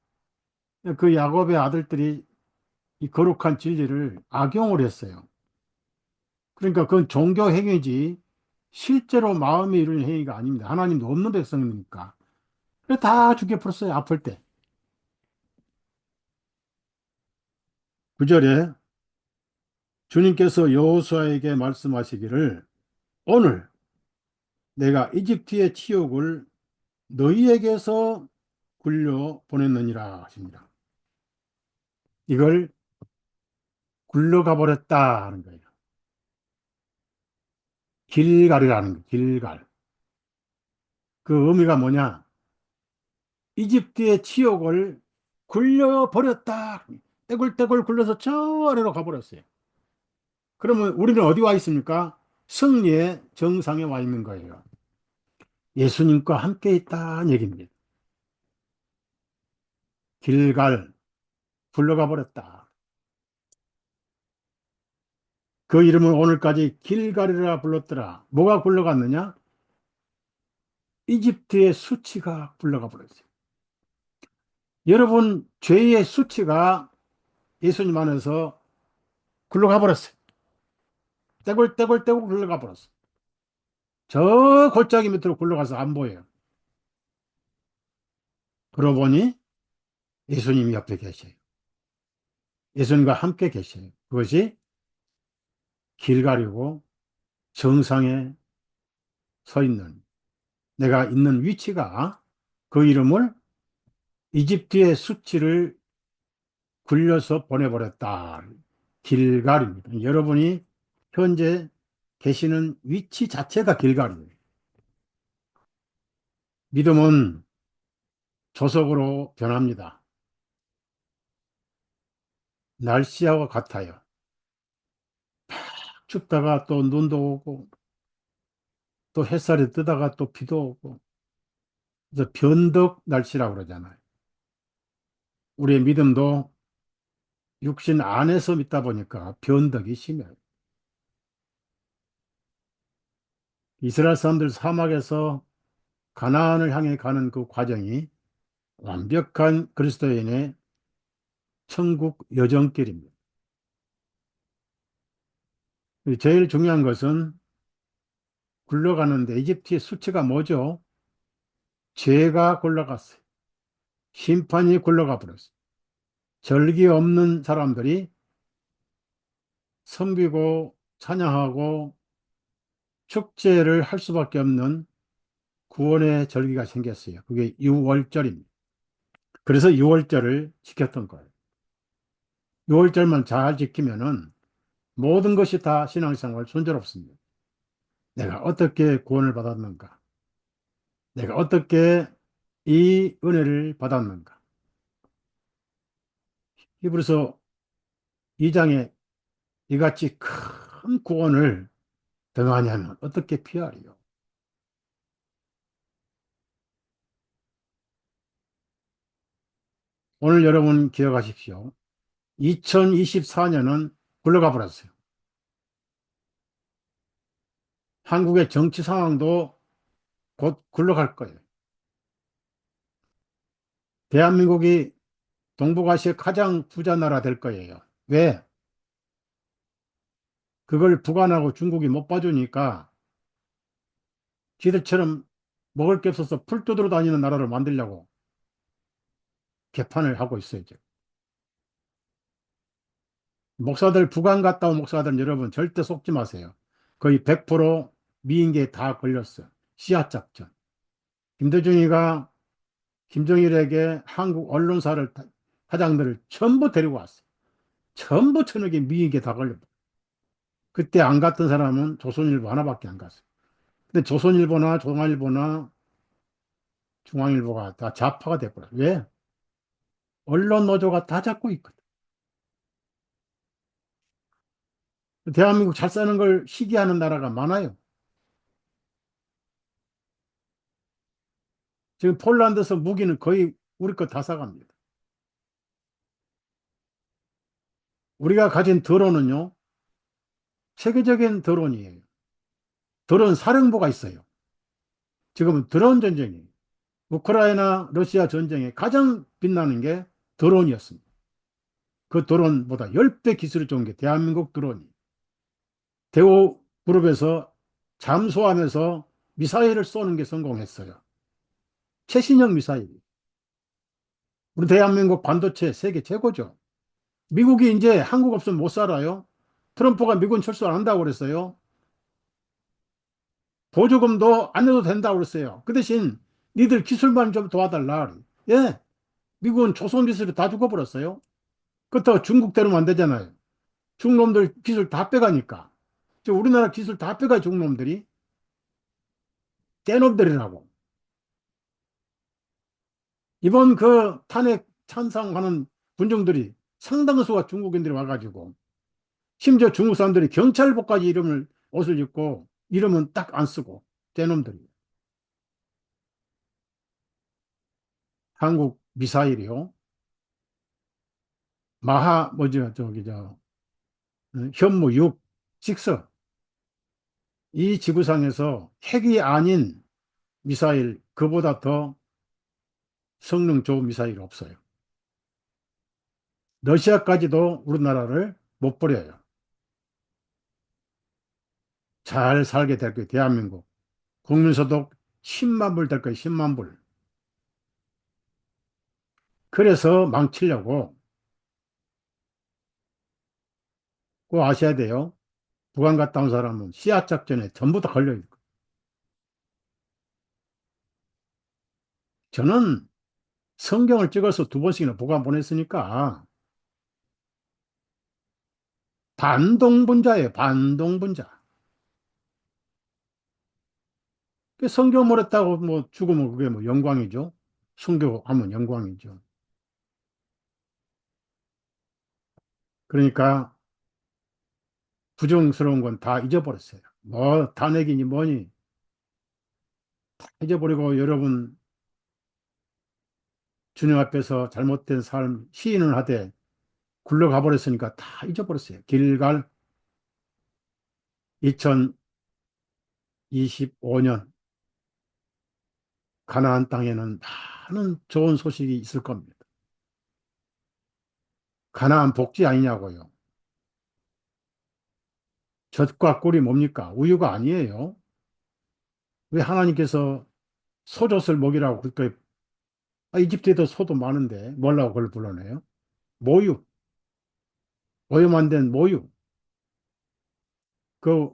그 야곱의 아들들이 이 거룩한 진리를 악용을 했어요. 그러니까 그건 종교 행위지 실제로 마음이 이루는 행위가 아닙니다. 하나님도 없는 백성이니까. 그래 다 죽여버렸어요. 아플 때. 9절에 주님께서 여호수아에게 말씀하시기를 오늘 내가 이집트의 치욕을 너희에게서 굴려 보냈느니라 하십니다. 이걸 굴러가 버렸다 하는 거예요. 길갈이라는 거, 길갈. 그 의미가 뭐냐? 이집트의 치욕을 굴려 버렸다. 떼굴떼굴 굴려서 저 아래로 가버렸어요. 그러면 우리는 어디 와 있습니까? 승리의 정상에 와 있는 거예요. 예수님과 함께 있다는 얘기입니다. 길갈, 굴러가 버렸다. 그 이름은 오늘까지 길갈이라 불렀더라. 뭐가 굴러갔느냐? 이집트의 수치가 굴러가 버렸어요. 여러분, 죄의 수치가 예수님 안에서 굴러가 버렸어요. 떼굴떼굴떼굴 굴러가 버렸어요. 저 골짜기 밑으로 굴러가서 안 보여요. 그러고 보니 예수님이 옆에 계셔요. 예수님과 함께 계셔요. 그것이 길가리고 정상에 서 있는 내가 있는 위치가 그 이름을 이집트의 수치를 굴려서 보내버렸다. 길갈입니다. 여러분이 현재 계시는 위치 자체가 길갈이에요. 믿음은 조석으로 변합니다. 날씨하고 같아요. 춥다가 또 눈도 오고 또 햇살이 뜨다가 또 비도 오고 그래서 변덕 날씨라고 그러잖아요. 우리의 믿음도 육신 안에서 믿다 보니까 변덕이 심해요. 이스라엘 사람들 사막에서 가나안을 향해 가는 그 과정이 완벽한 그리스도인의 천국 여정길입니다. 제일 중요한 것은 굴러가는데 이집트의 수치가 뭐죠? 죄가 굴러갔어요. 심판이 굴러가 버렸어요. 절기 없는 사람들이 섬기고 찬양하고 축제를 할 수밖에 없는 구원의 절기가 생겼어요. 그게 유월절입니다. 그래서 유월절을 지켰던 거예요. 유월절만 잘 지키면은 모든 것이 다 신앙생활 순조롭습니다. 내가 어떻게 구원을 받았는가? 내가 어떻게 이 은혜를 받았는가? 히브리서 2장에 이같이 큰 구원을 등하냐면 어떻게 피하리요? 오늘 여러분 기억하십시오. 2024년은 굴러가 버렸어요. 한국의 정치 상황도 곧 굴러갈 거예요. 대한민국이 동북아시아 가장 부자 나라 될 거예요. 왜? 그걸 북한하고 중국이 못 봐주니까 지들처럼 먹을 게 없어서 풀 뜯으러 다니는 나라를 만들려고 개판을 하고 있어요, 지금. 목사들, 북한 갔다 온 목사들 여러분 절대 속지 마세요. 거의 100% 미인계에 다 걸렸어요. 씨앗 작전. 김대중이가 김정일에게 한국 언론사를, 사장들을 전부 데리고 왔어요. 전부 천억의 미인계에 다 걸렸어요. 그때 안 갔던 사람은 조선일보 하나밖에 안 갔어요. 근데 조선일보나 중앙일보나 중앙일보가 다 좌파가 돼버려요. 왜? 언론 노조가 다 잡고 있거든. 대한민국 잘 사는 걸 시기하는 나라가 많아요. 지금 폴란드에서 무기는 거의 우리 거 다 사갑니다. 우리가 가진 드론은요, 세계적인 드론이에요. 드론 사령부가 있어요. 지금은 드론 전쟁이에요. 우크라이나, 러시아 전쟁에 가장 빛나는 게 드론이었습니다. 그 드론보다 10배 기술이 좋은 게 대한민국 드론이. 대우 그룹에서 잠수함에서 미사일을 쏘는 게 성공했어요. 최신형 미사일. 우리 대한민국 반도체 세계 최고죠. 미국이 이제 한국 없으면 못 살아요. 트럼프가 미군 철수 안 한다고 그랬어요. 보조금도 안 내도 된다고 그랬어요. 그 대신 니들 기술만 좀 도와달라. 예, 미국은 조선 기술이 다 죽어버렸어요. 그렇다고 중국 대로만 안 되잖아요. 중놈들 기술 다 빼가니까. 저 우리나라 기술 다 빼가 중놈들이 떼놈들이라고. 이번 그 탄핵 찬성하는 군중들이 상당 수가 중국인들이 와가지고 심지어 중국 사람들이 경찰복까지 이름을 옷을 입고 이름은 딱 안 쓰고 떼놈들이. 한국 미사일이요. 마하 뭐죠 저기 저 현무 6, 6. 이 지구상에서 핵이 아닌 미사일 그보다 더 성능 좋은 미사일 없어요. 러시아까지도 우리나라를 못 버려요. 잘 살게 될 거예요. 대한민국. 국민소득 10만 불 될 거예요. 10만 불. 그래서 망치려고 꼭 아셔야 돼요. 북한 갔다 온 사람은 씨앗 작전에 전부 다 걸려 있고. 저는 성경을 찍어서 2번씩이나 북한 보냈으니까 반동분자예요. 반동분자. 그 성경 모랬다고 뭐 죽으면 그게 뭐 영광이죠. 순교하면 영광이죠. 그러니까 부정스러운 건 다 잊어버렸어요. 뭐 탄핵이니 뭐니 잊어버리고 여러분 주님 앞에서 잘못된 삶 시인을 하되 굴러가 버렸으니까 다 잊어버렸어요. 길갈 2025년 가나안 땅에는 많은 좋은 소식이 있을 겁니다. 가나안 복지 아니냐고요. 젖과 꿀이 뭡니까? 우유가 아니에요. 왜 하나님께서 소젖을 먹이라고 그렇게, 이집트에도 소도 많은데 뭐라고 그걸 불러내요? 모유, 오염 된 모유.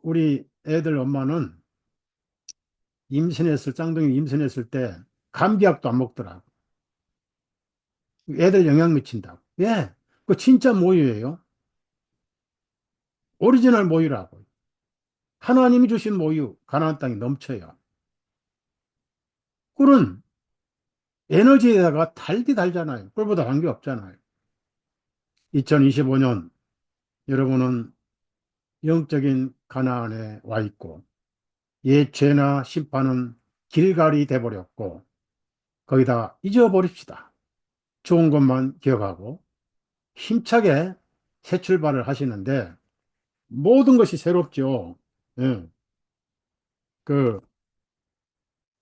우리 애들 엄마는 쌍둥이 임신했을 때 감기약도 안 먹더라고. 애들 영향 미친다고. 예, 그 진짜 모유예요. 오리지널 모유라고. 하나님이 주신 모유, 가나안 땅이 넘쳐요. 꿀은 에너지에다가 달디 달잖아요. 꿀보다 관계 없잖아요. 2025년 여러분은 영적인 가나안에 와 있고 옛 죄나 심판은 길갈이 돼버렸고 거기다 잊어버립시다. 좋은 것만 기억하고 힘차게 새 출발을 하시는데 모든 것이 새롭죠. 예, 그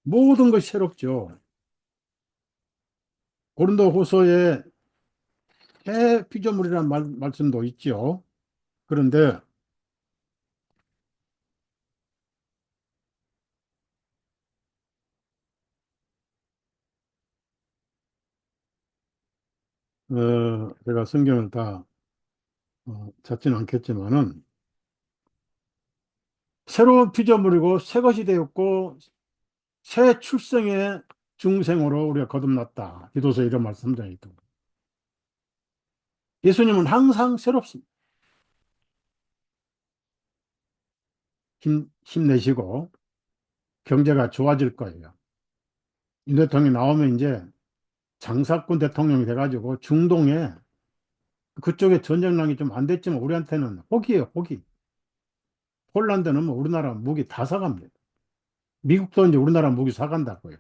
모든 것이 새롭죠. 고린도 후서에 새 피조물이라는 말씀도 있죠. 그런데 제가 성경을 다 찾지는 않겠지만은 새로운 피조물이고 새 것이 되었고 새 출생의 중생으로 우리가 거듭났다. 기도서 이런 말씀 3장에 있던 거. 예수님은 항상 새롭습니다. 힘내시고 경제가 좋아질 거예요. 이 대통령이 나오면 이제 장사꾼 대통령이 돼가지고 중동에 그쪽에 전쟁난이 좀 안 됐지만 우리한테는 호기예요, 호기. 폴란드는 뭐 우리나라 무기 다 사갑니다. 미국도 이제 우리나라 무기 사간다고요.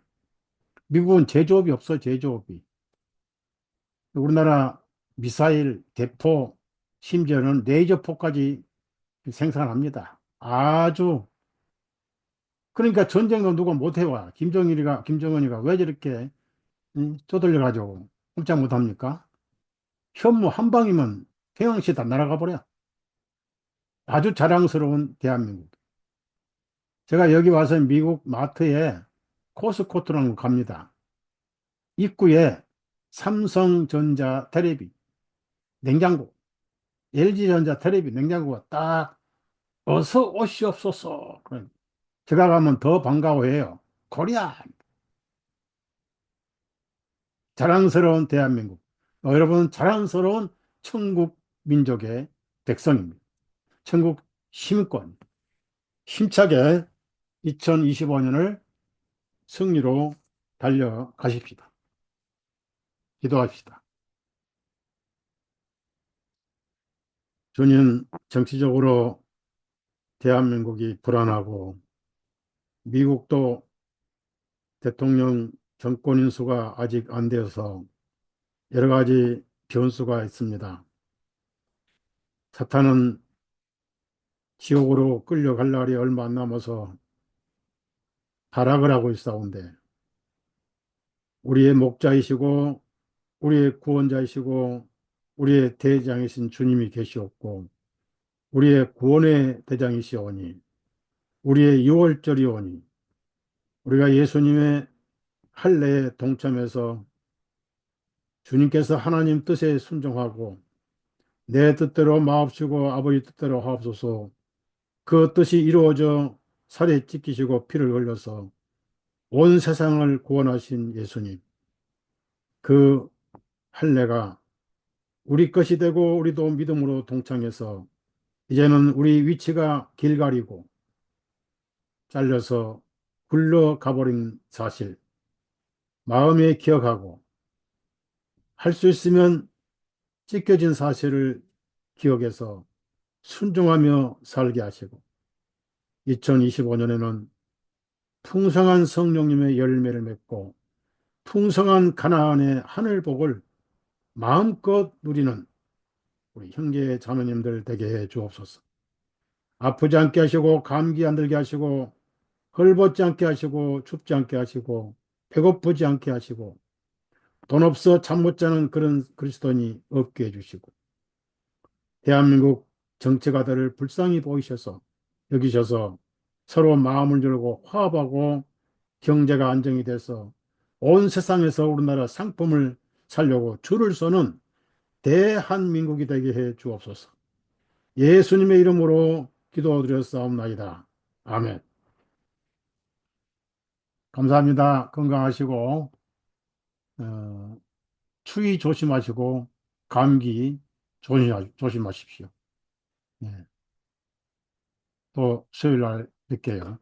미국은 제조업이 없어, 제조업이. 우리나라 미사일, 대포, 심지어는 레이저포까지 생산합니다. 아주. 그러니까 전쟁도 누가 못 해와. 김정은이가 왜 저렇게 쪼들려가지고 꼼짝 못 합니까? 현무 한 방이면 평양시 다 날아가 버려. 아주 자랑스러운 대한민국. 제가 여기 와서 미국 마트에 코스코트라는 거 갑니다. 입구에 삼성전자 테레비, 냉장고, LG전자 테레비, 냉장고가 딱 어서 오시옵소서. 제가 가면 더 반가워해요. 코리아. 자랑스러운 대한민국. 여러분은 자랑스러운 천국 민족의 백성입니다. 천국 시민권. 힘차게 2025년을 승리로 달려가십시다. 기도합시다. 주님, 정치적으로 대한민국이 불안하고 미국도 대통령 정권 인수가 아직 안 되어서 여러 가지 변수가 있습니다. 사탄은 지옥으로 끌려갈 날이 얼마 안 남아서 타락을 하고 있사온데 우리의 목자이시고 우리의 구원자이시고 우리의 대장이신 주님이 계시옵고 우리의 구원의 대장이시오니 우리의 유월절이오니 우리가 예수님의 할례에 동참해서 주님께서 하나님 뜻에 순종하고 내 뜻대로 마옵시고 아버지 뜻대로 하옵소서. 그 뜻이 이루어져 살에 찢기시고 피를 흘려서 온 세상을 구원하신 예수님, 그 할례가 우리 것이 되고 우리도 믿음으로 동참해서 이제는 우리 위치가 길가리고 잘려서 굴러가버린 사실 마음에 기억하고 할 수 있으면 찢겨진 사실을 기억해서 순종하며 살게 하시고 2025년에는 풍성한 성령님의 열매를 맺고 풍성한 가나안의 하늘복을 마음껏 누리는 우리 형제 자매님들 되게 해 주옵소서. 아프지 않게 하시고 감기 안 들게 하시고 헐벗지 않게 하시고 춥지 않게 하시고 배고프지 않게 하시고 돈 없어 잠 못 자는 그런 그리스도인이 없게 해주시고 대한민국 정치가들을 불쌍히 보이셔서 여기셔서 서로 마음을 열고 화합하고 경제가 안정이 돼서 온 세상에서 우리나라 상품을 살려고 줄을 서는 대한민국이 되게 해 주옵소서. 예수님의 이름으로 기도드렸사옵나이다. 아멘. 감사합니다. 건강하시고 어, 추위 조심하시고 감기 조심하십시오. 예. 또 수요일 날 뵐게요.